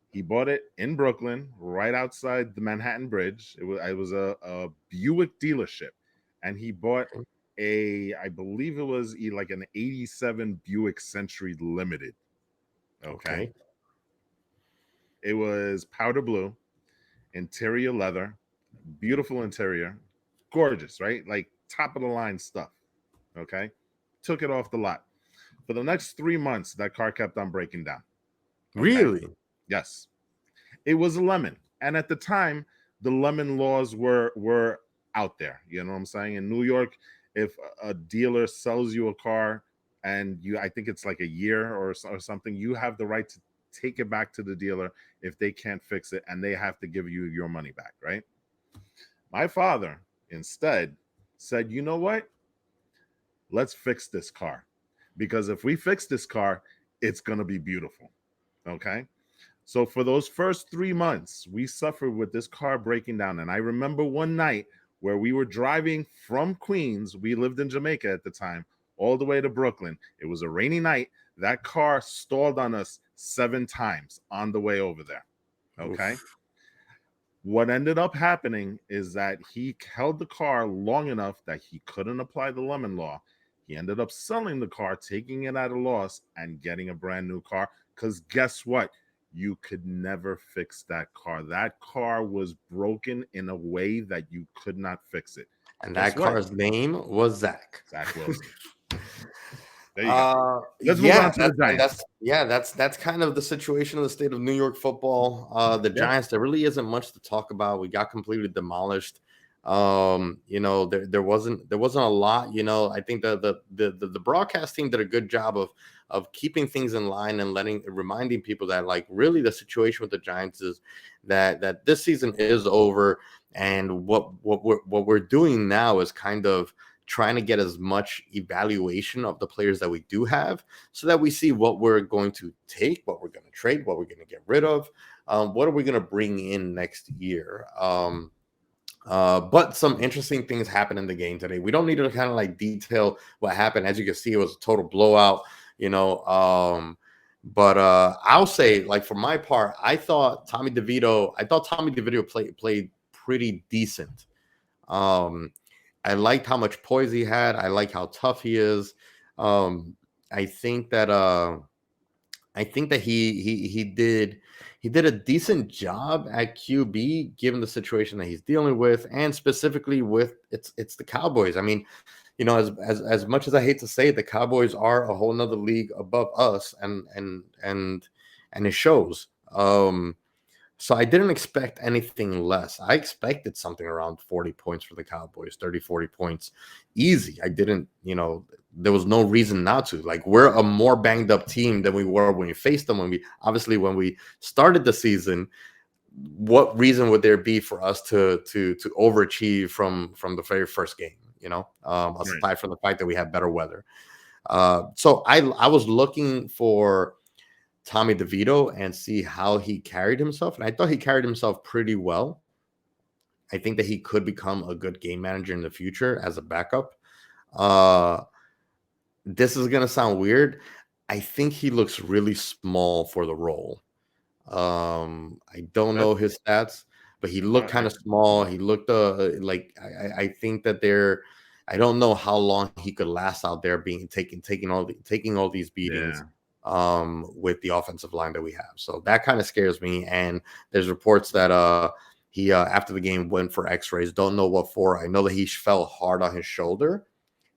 He bought it in Brooklyn, right outside the Manhattan Bridge. It was a Buick dealership, and he bought I believe it was like an '87 Buick Century Limited. Okay. It was powder blue, interior leather, beautiful interior, gorgeous, right? Like top of the line stuff. Okay. Took it off the lot. For the next 3 months, that car kept on breaking down. Okay? Really? Yes. It was a lemon. And at the time, the lemon laws were out there. You know what I'm saying? In New York, if a dealer sells you a car and I think it's like a year or something, you have the right to take it back to the dealer if they can't fix it, and they have to give you your money back, right? My father instead said, you know what? Let's fix this car. Because if we fix this car, it's going to be beautiful. Okay. So for those first 3 months, we suffered with this car breaking down. And I remember one night where we were driving from Queens. We lived in Jamaica at the time, all the way to Brooklyn. It was a rainy night. That car stalled on us 7 times on the way over there. Okay. Oof. What ended up happening is that he held the car long enough that he couldn't apply the lemon law. He ended up selling the car, taking it at a loss, and getting a brand new car. Because guess what? You could never fix that car. That car was broken in a way that you could not fix it. And that car's name was Zach. Zach Wilson. There you go. Let's move on to the Giants. That's kind of the situation of the state of New York football. The Giants, there really isn't much to talk about. We got completely demolished. There wasn't a lot. I think the broadcast team did a good job of keeping things in line and reminding people that, like, really the situation with the Giants is that this season is over, and what we're doing now is kind of trying to get as much evaluation of the players that we do have so that we see what we're going to take, what we're going to trade, what we're going to get rid of, what are we going to bring in next year. But some interesting things happened in the game today. We don't need to kind of like detail what happened. As you can see, it was a total blowout, But I'll say, like, for my part, I thought Tommy DeVito played pretty decent. Um, I liked how much poise he had. I like how tough he is. Um, I think that he did a decent job at QB given the situation that he's dealing with, and specifically with it's the Cowboys. I mean, as much as I hate to say it, the Cowboys are a whole nother league above us, and it shows. So I didn't expect anything less. I expected something around 40 points for the Cowboys, 30, 40 points. Easy. I didn't, there was no reason not to. Like, we're a more banged up team than we were when we faced them. When we started the season, what reason would there be for us to overachieve from the very first game, Right. aside from the fact that we had better weather. So I was looking for Tommy DeVito and see how he carried himself. And I thought he carried himself pretty well. I think that he could become a good game manager in the future as a backup. Uh, this is going to sound weird. I think he looks really small for the role. I don't That know his stats, but he looked I kind of small. He looked like I think that I don't know how long he could last out there being taking all these beatings yeah. with the offensive line that we have. So that kind of scares me. And there's reports that he after the game went for x-rays. Don't know what for. I know that he fell hard on his shoulder.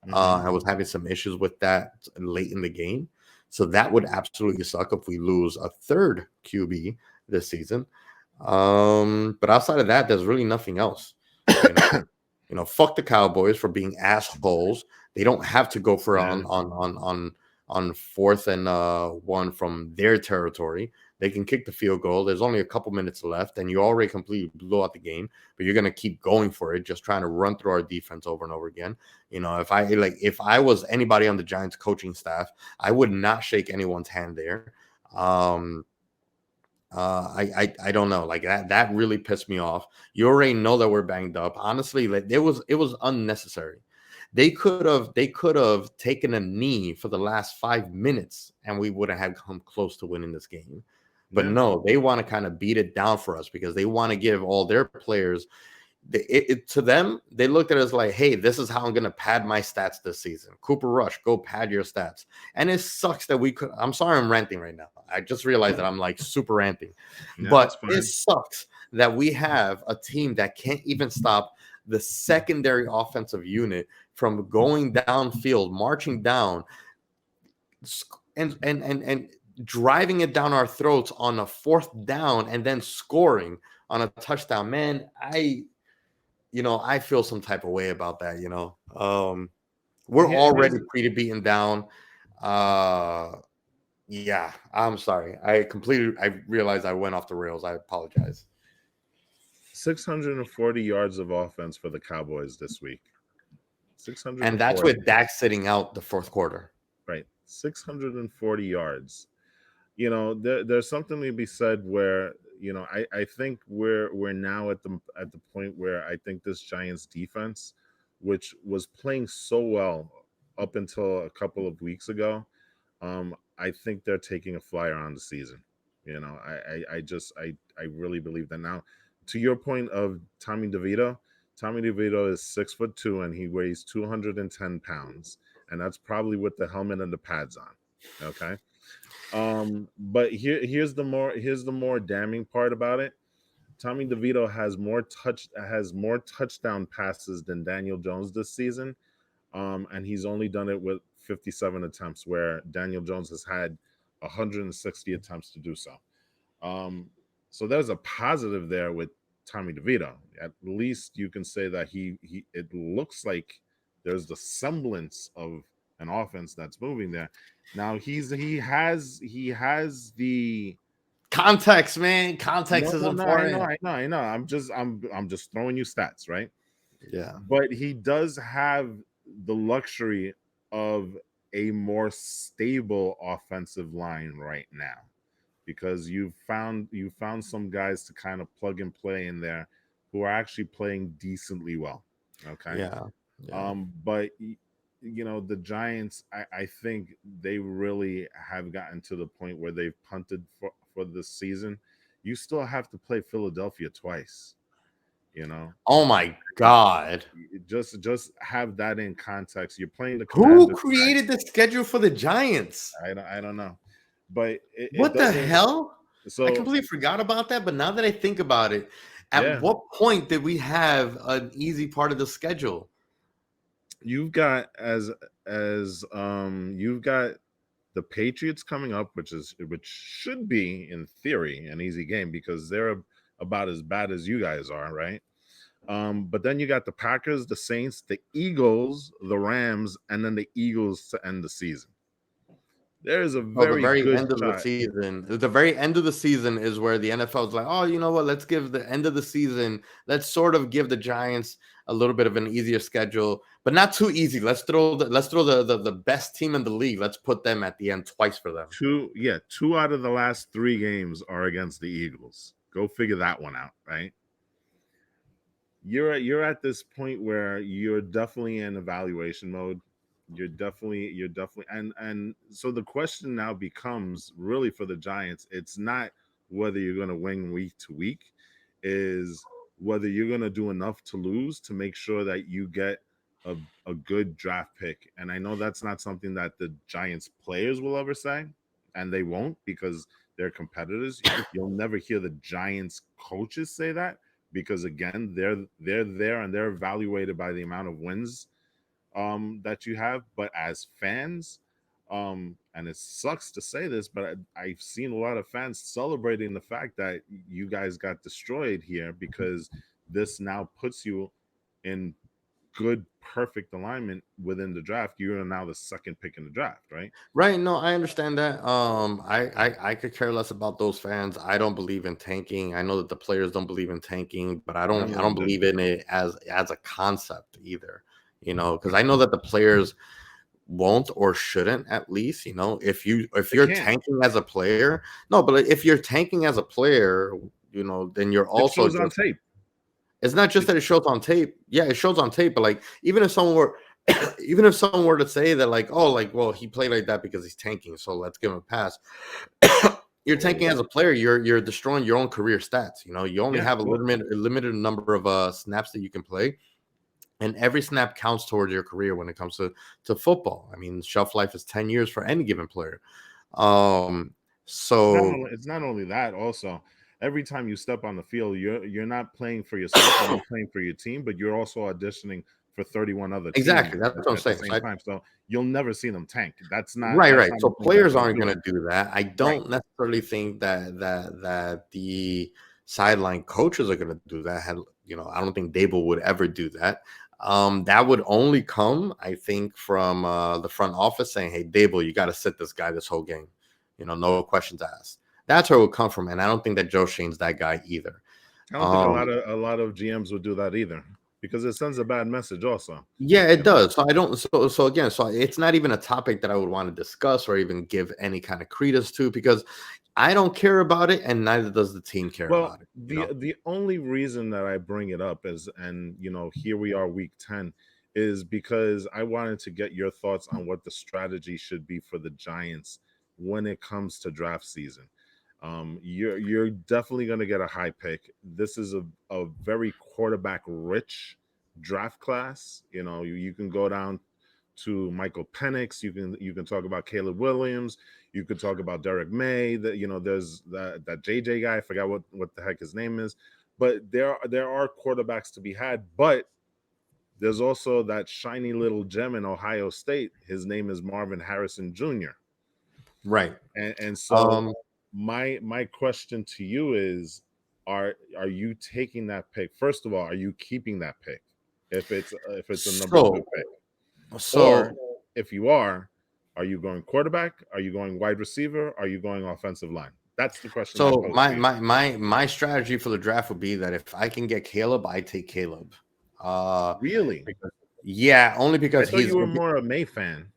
Hmm. I was having some issues with that late in the game. So that would absolutely suck if we lose a third QB this season. But outside of that, there's really nothing else. You know, fuck the Cowboys for being assholes. They don't have to go for Yeah. on fourth and one from their territory. They can kick the field goal. There's only a couple minutes left, and you already completely blew out the game. But you're gonna keep going for it, just trying to run through our defense over and over again. If I was anybody on the Giants coaching staff, I would not shake anyone's hand there. Um, I don't know, like that really pissed me off. You already know that we're banged up. Honestly, like it was unnecessary. They could have taken a knee for the last 5 minutes and we wouldn't have come close to winning this game. But Yeah. no, they want to kind of beat it down for us because they want to give all their players to them. They looked at it as like, hey, this is how I'm going to pad my stats this season. Cooper Rush, go pad your stats. And it sucks that we could. I'm sorry, I'm ranting right now. I just realized that I'm like super ranting, Yeah, it's but it fine. sucks that we have a team that can't even stop the secondary offensive unit from going downfield, marching down, and driving it down our throats on a fourth down, and then scoring on a touchdown. Man, I feel some type of way about that. We're Here's already pretty beaten down. Uh, yeah, I'm sorry. I realized I went off the rails. I apologize. 640 yards of offense for the Cowboys this week. And that's 640. with Dak sitting out the fourth quarter. Right. 640 yards. There's something to be said where, I think we're now at the point where I think this Giants defense, which was playing so well up until a couple of weeks ago, I think they're taking a flyer on the season. I really believe that now. To your point of Tommy DeVito is 6'2" and he weighs 210 pounds, and that's probably with the helmet and the pads on. Okay. But here's the more damning part about it. Tommy DeVito has more touchdown passes than Daniel Jones this season, and he's only done it with 57 attempts, where Daniel Jones has had 160 attempts to do so. Um, so there's a positive there with Tommy DeVito. At least you can say that he it looks like there's the semblance of an offense that's moving there. Now he has the Context, man. Context no, is no, no. I know, important. I know, I know. I'm just throwing you stats, right? Yeah. But he does have the luxury of a more stable offensive line right now, because you found some guys to kind of plug and play in there who are actually playing decently well. Okay. Yeah. Yeah. But the Giants, I think they really have gotten to the point where they've punted for this season. You still have to play Philadelphia twice, you know. Oh my God. Just have that in context. You're playing the Who Commanders. created the schedule for the Giants? I don't know, but it What the doesn't. hell? I So completely forgot about that. But now that I think about it, at yeah, what point did we have an easy part of the schedule? you've got you've got the Patriots coming up, which should be in theory an easy game because they're about as bad as you guys are, right? But then you got the Packers, the Saints, the Eagles, the Rams, and then the Eagles to end the season. There is a Oh, the very very good end of the shot. season. The very end of the season is where the NFL is like, oh, you know what? Let's give the end of the season. Let's sort of give the Giants a little bit of an easier schedule, but not too easy. Let's throw the best team in the league. Let's put them at the end twice for them. Two out of the last 3 games are against the Eagles. Go figure that one out, right? You're at this point where you're definitely in evaluation mode. You're definitely and so the question now becomes really for the Giants, it's not whether you're going to win week to week, is whether you're going to do enough to lose to make sure that you get a good draft pick. And I know that's not something that the Giants players will ever say, and they won't because they're competitors. You'll never hear the Giants coaches say that because again, they're there and they're evaluated by the amount of wins that you have. But as fans, and it sucks to say this, but I've seen a lot of fans celebrating the fact that you guys got destroyed here because this now puts you in good, perfect alignment within the draft. You're now the second pick in the draft, right? Right. No, I understand that. I could care less about those fans. I don't believe in tanking. I know that the players don't believe in tanking, but None of I them don't do. believe in it as a concept either. You know, because I know that the players won't or shouldn't at least. You know, if They you're can't. tanking as a player, no, but if you're tanking as a player, you know, then you're It also shows on just. tape. It's not just that it shows on tape. Yeah, it shows on tape, but like even if someone were even if someone were to say that like, oh, like, well, he played like that because he's tanking, so let's give him a pass. You're tanking as a player, you're destroying your own career stats. You know, you only Yeah, have a well, limited number of snaps that you can play, and every snap counts towards your career when it comes to football. I mean, shelf life is 10 years for any given player. Um, so it's not only that. Also, every time you step on the field, you're not playing for yourself and you're playing for your team, but you're also auditioning for 31 other teams exactly, that's what I'm at the saying. same time. So you'll never see them tank. Right, That's right. not a So thing that players they'll aren't do. going to do that. I Right. don't necessarily think that the sideline coaches are going to do that. I don't think Dable would ever do that. That would only come, I think, from the front office saying, "Hey, Dable, you got to sit this guy this whole game. You know, no questions asked." That's where it would come from, and I don't think that Joe Shane's that guy either. I don't think Um, a lot of GMs would do that either because it sends a bad message. Also, Yeah, you it know, does. So I don't. So again, so it's not even a topic that I would want to discuss or even give any kind of credence to because I don't care about it, and neither does the team care well, about it. the only reason that I bring it up is, and here we are, week 10, is because I wanted to get your thoughts on what the strategy should be for the Giants when it comes to draft season. You're definitely going to get a high pick. This is a very quarterback rich draft class. You can go down to Michael Penix. You can talk about Caleb Williams. You could talk about Derek May. That there's that JJ guy. I forgot what the heck his name is. But there are quarterbacks to be had. But there's also that shiny little gem in Ohio State. His name is Marvin Harrison Jr. Right. And so Um. my question to you is, are you taking that pick? First of all, are you keeping that pick if it's a number 2 So pick? Or so if you are you going quarterback? Are you going wide receiver? Are you going offensive line? That's the question I so pose my to you. my my my strategy for the draft would be that if I can get Caleb, I take Caleb. Uh, Really? yeah, only I because thought he's you were more a May fan.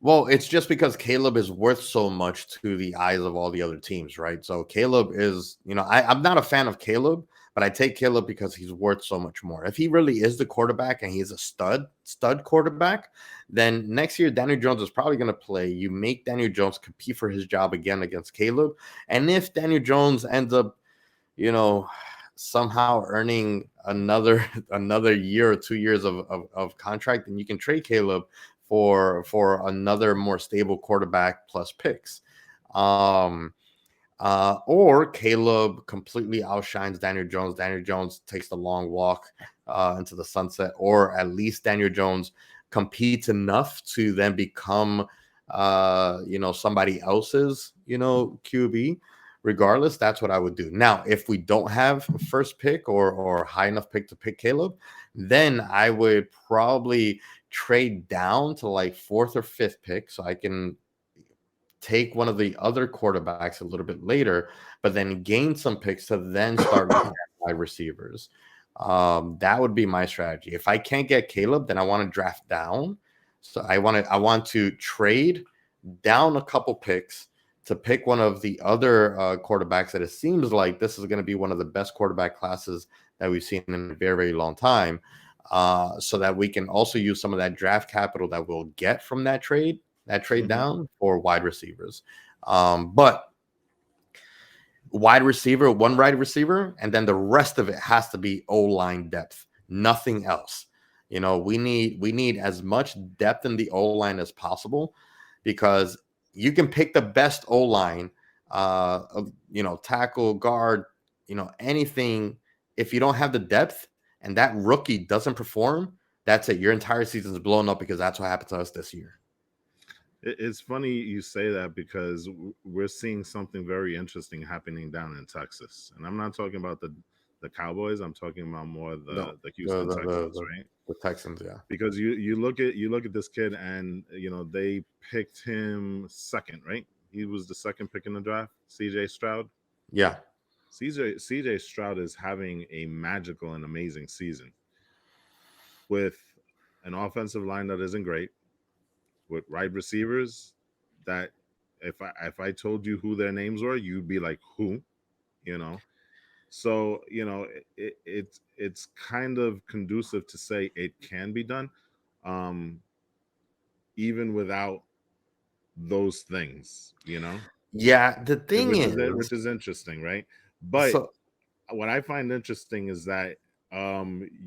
well, it's just because Caleb is worth so much to the eyes of all the other teams, right? So Caleb is, I'm not a fan of Caleb, but I take Caleb because he's worth so much more. If he really is the quarterback and he's a stud quarterback, then next year Daniel Jones is probably going to play. You make Daniel Jones compete for his job again against Caleb, and if Daniel Jones ends up, somehow earning another year or 2 years of contract, then you can trade Caleb for another more stable quarterback plus picks. Or Caleb completely outshines Daniel Jones. Daniel Jones takes the long walk into the sunset, or at least Daniel Jones competes enough to then become, somebody else's, QB. Regardless, that's what I would do. Now, if we don't have first pick or high enough pick to pick Caleb, then I would probably trade down to like fourth or fifth pick so I can take one of the other quarterbacks a little bit later, but then gain some picks to then start looking at wide receivers. That would be my strategy. If I can't get Caleb, then I want to draft down. So I want to trade down a couple picks to pick one of the other quarterbacks that it seems like this is going to be one of the best quarterback classes that we've seen in a very, very long time. So that we can also use some of that draft capital that we'll get from that trade down for wide receivers. But one wide receiver, and then the rest of it has to be O-line depth, nothing else. We need as much depth in the O-line as possible, because you can pick the best O-line, tackle, guard, anything. If you don't have the depth and that rookie doesn't perform, that's it. Your entire season is blown up, because that's what happened to us this year. It's funny you say that, because we're seeing something very interesting happening down in Texas, and I'm not talking about the Cowboys. I'm talking about more the Houston Texans, right? The Texans, yeah. Because you look at this kid, and they picked him second, right? He was the second pick in the draft, CJ Stroud. Yeah. CJ Stroud is having a magical and amazing season with an offensive line that isn't great, with wide receivers that if I told you who their names were, you'd be like, who? So it's kind of conducive to say it can be done, even without those things. Yeah, the thing which is interesting, right? But what I find interesting is that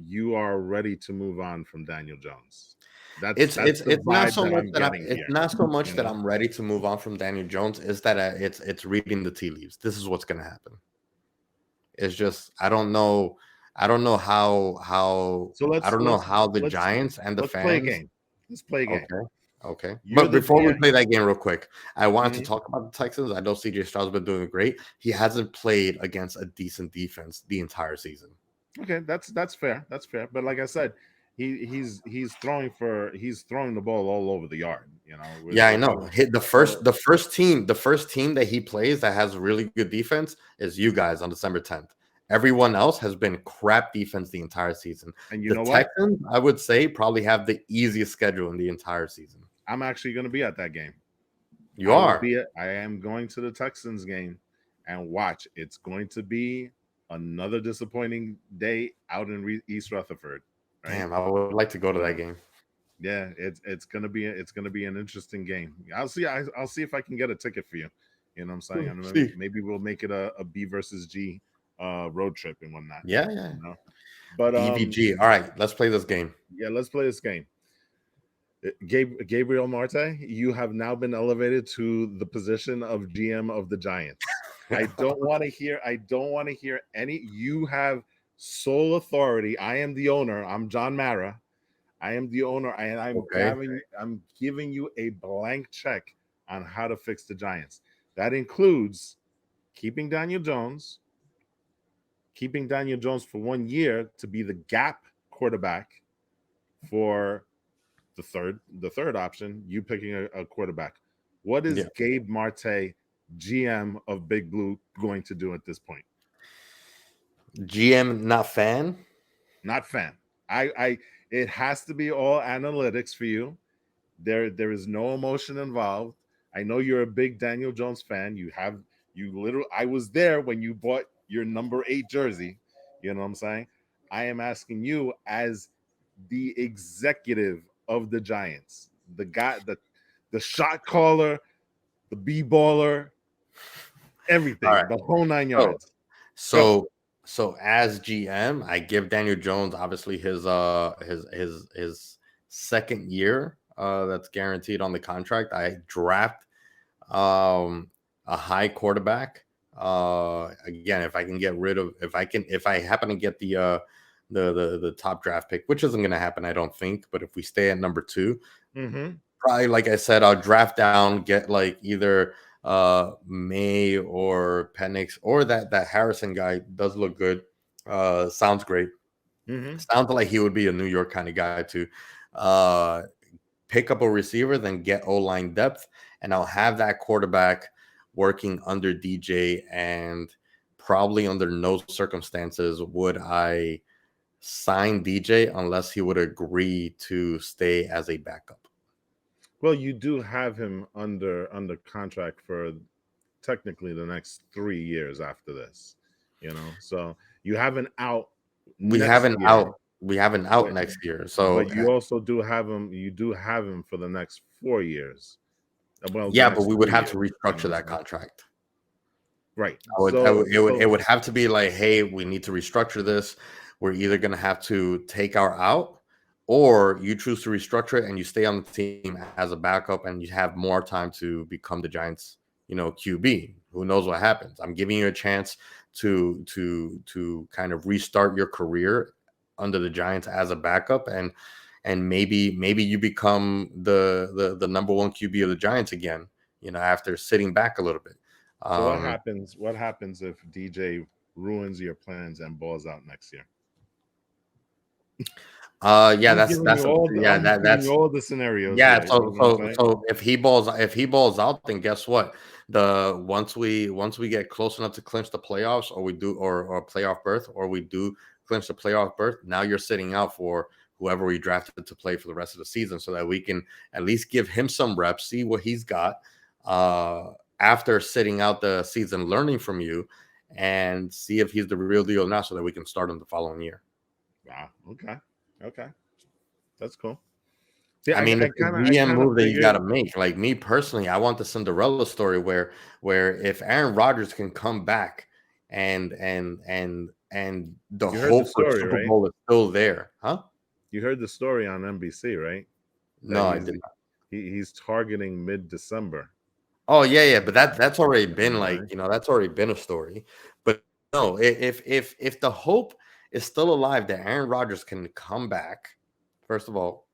you are ready to move on from Daniel Jones. It's not so much that I'm ready to move on from Daniel Jones. Is that it's reading the tea leaves. This is what's going to happen. It's just I don't know how. So I don't know how the Giants and the fans. Play a game. Let's play a game. Okay. But before we play that game real quick, I wanted to talk about the Texans. I know CJ Stroud's been doing great. He hasn't played against a decent defense the entire season. Okay, that's fair. That's fair. But like I said, he's throwing the ball all over the yard. Yeah, I know. The first team that he plays that has really good defense is you guys on December 10th. Everyone else has been crap defense the entire season. And the Texans, I would say, probably have the easiest schedule in the entire season. I'm actually going to be at that game. I am going to the Texans game, and watch. It's going to be another disappointing day out in East Rutherford. Right? Damn, I would like to go to that game. Yeah, it's gonna be an interesting game. I'll see if I can get a ticket for you. You know what I'm saying? Maybe we'll make it a B versus G road trip and whatnot. Yeah. But BVG. All right, let's play this game. Yeah, let's play this game. Gabriel Marte, you have now been elevated to the position of GM of the Giants. I don't want to hear any. You have sole authority. I am the owner. I'm John Mara. I am the owner, and I'm giving you a blank check on how to fix the Giants. That includes keeping Daniel Jones for 1 year to be the gap quarterback for the third option. You picking a quarterback. What is Gabe Marte, GM of Big Blue, going to do at this point? GM, not fan. Not fan. It has to be all analytics for you. There is no emotion involved. I know you're a big Daniel Jones fan. I was there when you bought your number 8 jersey. You know what I'm saying? I am asking you as the executive of the Giants, the guy, the shot caller, the b-baller, All everything, right. the whole nine So yards. Go. so so as GM, I give Daniel Jones obviously his second year that's guaranteed on the contract. I draft a high quarterback. Again, if I can get rid of if I happen to get the top draft pick, which isn't going to happen, I don't think. But if we stay at number 2, Mm-hmm. probably like I said, I'll draft down, get like either May or Penix or that Harrison guy does look good. Sounds great. Mm-hmm. Sounds like he would be a New York kind of guy to uh pick up a receiver, then get O-line depth, and I'll have that quarterback working under DJ, and probably under no circumstances would I sign DJ unless he would agree to stay as a backup. Well, you do have him under contract for technically the next 3 years after this. So you have an out We have next an year, out. We have an out but next year. but So you also do have him. You do have him for the next 4 years. Well, the yeah, but next we would have 3 years. to You know restructure what I'm that saying? contract. Right. It would have to be like, hey, we need to restructure this. We're either going to have to take our out, or you choose to restructure it and you stay on the team as a backup and you have more time to become the Giants, QB. Who knows what happens? I'm giving you a chance to kind of restart your career under the Giants as a backup, and maybe you become the number one QB of the Giants again, after sitting back a little bit. So what Um, happens? What happens if DJ ruins your plans and balls out next year? yeah, that's a, yeah, I'm giving you that's all the scenarios yeah. here. You So know what I'm so saying? so if he balls out, then guess what? Once we get close enough to clinch the playoffs, or we do or playoff berth, or we do clinch the playoff berth, now you're sitting out for whoever we drafted to play for the rest of the season, so that we can at least give him some reps, see what he's got after sitting out the season, learning from you, and see if he's the real deal now, so that we can start him the following year. Wow. Okay. That's cool. See, I mean, I it's a kind of, I GM kind of move that you got figured. to make. Like me personally, I want the Cinderella story where if Aaron Rodgers can come back and the You heard the hope for story, Super right? Bowl is still there, huh? You heard the story on NBC, right? That No, I did not. he's targeting mid-December. Oh yeah, but that's already been like, Right? that's already been a story. But no, if the hope is still alive that Aaron Rodgers can come back, first of all,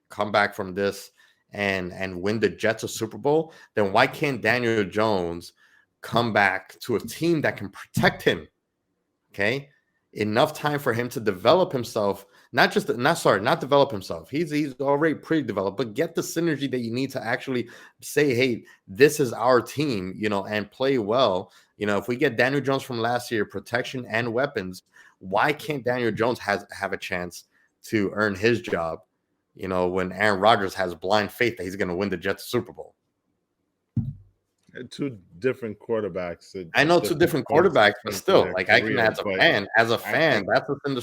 come back from this and win the Jets a Super Bowl, then why can't Daniel Jones come back to a team that can protect him? Okay, enough time for him to develop himself. Not develop himself. He's already pretty developed, but get the synergy that you need to actually say, hey, this is our team, and play well. If we get Daniel Jones from last year, protection and weapons, why can't Daniel Jones have a chance to earn his job? When Aaron Rodgers has blind faith that he's going to win the Jets Super Bowl. Two different quarterbacks I at know two different different points quarterbacks, but into still, their like I can, careers, but as a I fan, that's the thing.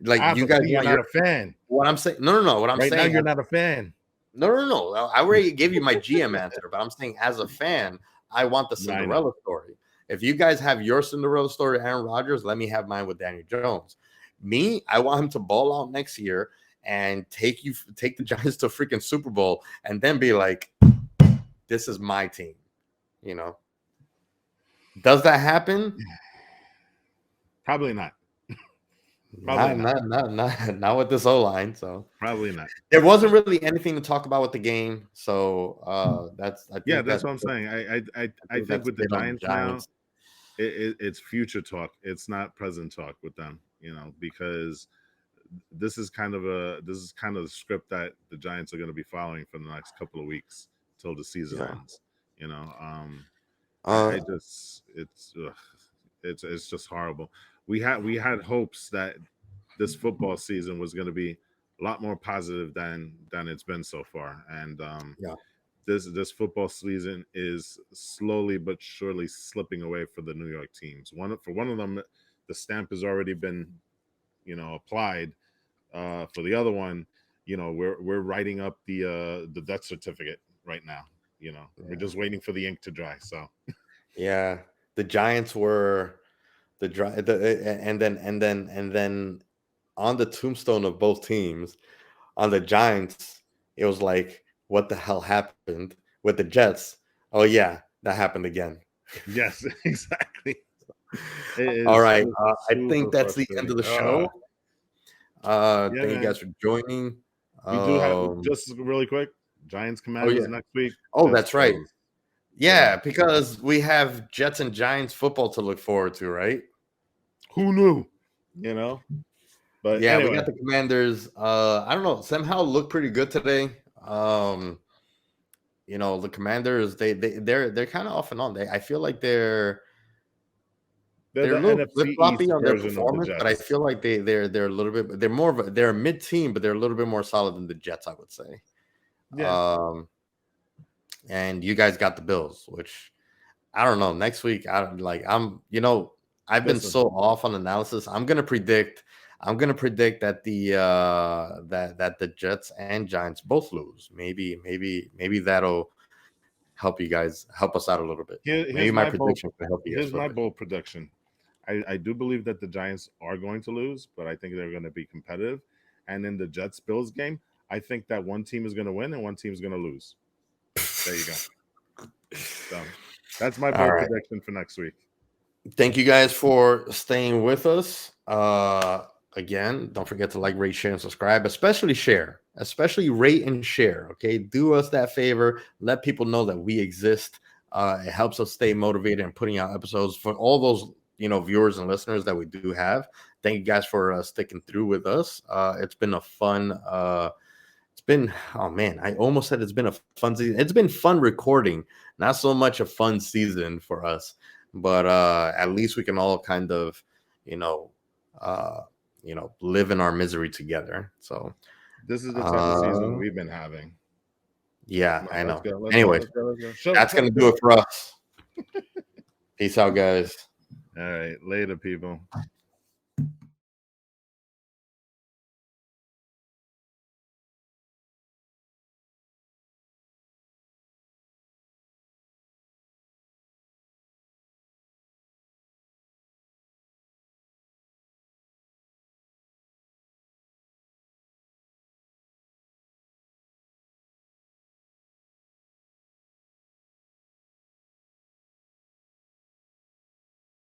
Like you but guys see, you're want not your a fan. what I'm saying. No. What I'm Right now, saying, you're not a fan. no. I already gave you my GM answer, but I'm saying as a fan, I want the I know. Cinderella story. If you guys have your Cinderella story, Aaron Rodgers, let me have mine with Daniel Jones. Me, I want him to ball out next year and take the Giants to a freaking Super Bowl, and then be like, "This is my team." You know, does that happen? Probably not. Probably Not, not. not, not, not, not with this O line. So Probably not. there wasn't really anything to talk about with the game. So I Yeah, think that's what I'm saying. I think that's with the it on the Giants now, Giants. it's future talk. It's not present talk with them. Because this is kind of the script that the Giants are going to be following for the next couple of weeks till the season Yeah. ends. You know, I Uh, just it's just horrible. We had hopes that this football season was going to be a lot more positive than it's been so far, and yeah. this football season is slowly but surely slipping away for the New York teams. One of them, the stamp has already been applied for the other one, we're writing up the death certificate right now. We're just waiting for the ink to dry. So yeah, the Giants were the dry, and then on the tombstone of both teams, on the Giants, it was like, what the hell happened with the Jets? Oh yeah, that happened again. yes, exactly. It All is right, just I think super that's the end frustrating. of the show. Yeah, Thank you man. guys for joining. We do have Um, just really quick. Giants oh Commanders yeah, next week. oh Jets that's right. Bills. Go Yeah, ahead. because we have Jets and Giants football to look forward to, right? Who knew? You know. But Yeah, we anyway, got the Commanders. I don't know, somehow look pretty good today. The Commanders, they're kind of off and on. I feel like they're they're a the little flip NFC floppy East on their version of the performance, but I Jets. feel like they're a little bit, they're a mid team, but they're a little bit more solid than the Jets, I would say. Yeah. Um, and you guys got the Bills, which I don't know. Next week, I've been Listen, so off on analysis. I'm gonna predict that that the Jets and Giants both lose. Maybe that'll help us out a little bit. Maybe here's my my bold prediction can help you guys here's my flip it. bold prediction. I do believe that the Giants are going to lose, but I think they're going to be competitive. And in the Jets Bills game, I think that one team is going to win and one team is going to lose. There you go. So that's my All bold right. prediction for next week. Thank you guys for staying with us. Again, don't forget to like, rate, share, and subscribe. Especially share. Especially rate and share. Okay, do us that favor. Let people know that we exist. It helps us stay motivated and putting out episodes for all those viewers and listeners that we do have. Thank you guys for sticking through with us. It's been a fun. It's been, oh man, I almost said it's been a fun season. It's been fun recording, not so much a fun season for us, but at least we can all kind of, you know, uh, live in our misery together. So, This is the type of season uh, we've been having. yeah, Come on, I let's know. go. Let's go. Anyways, Let's go. Let's go. Show, that's show, gonna do show. it for us. Peace out, guys. All right. Later, people.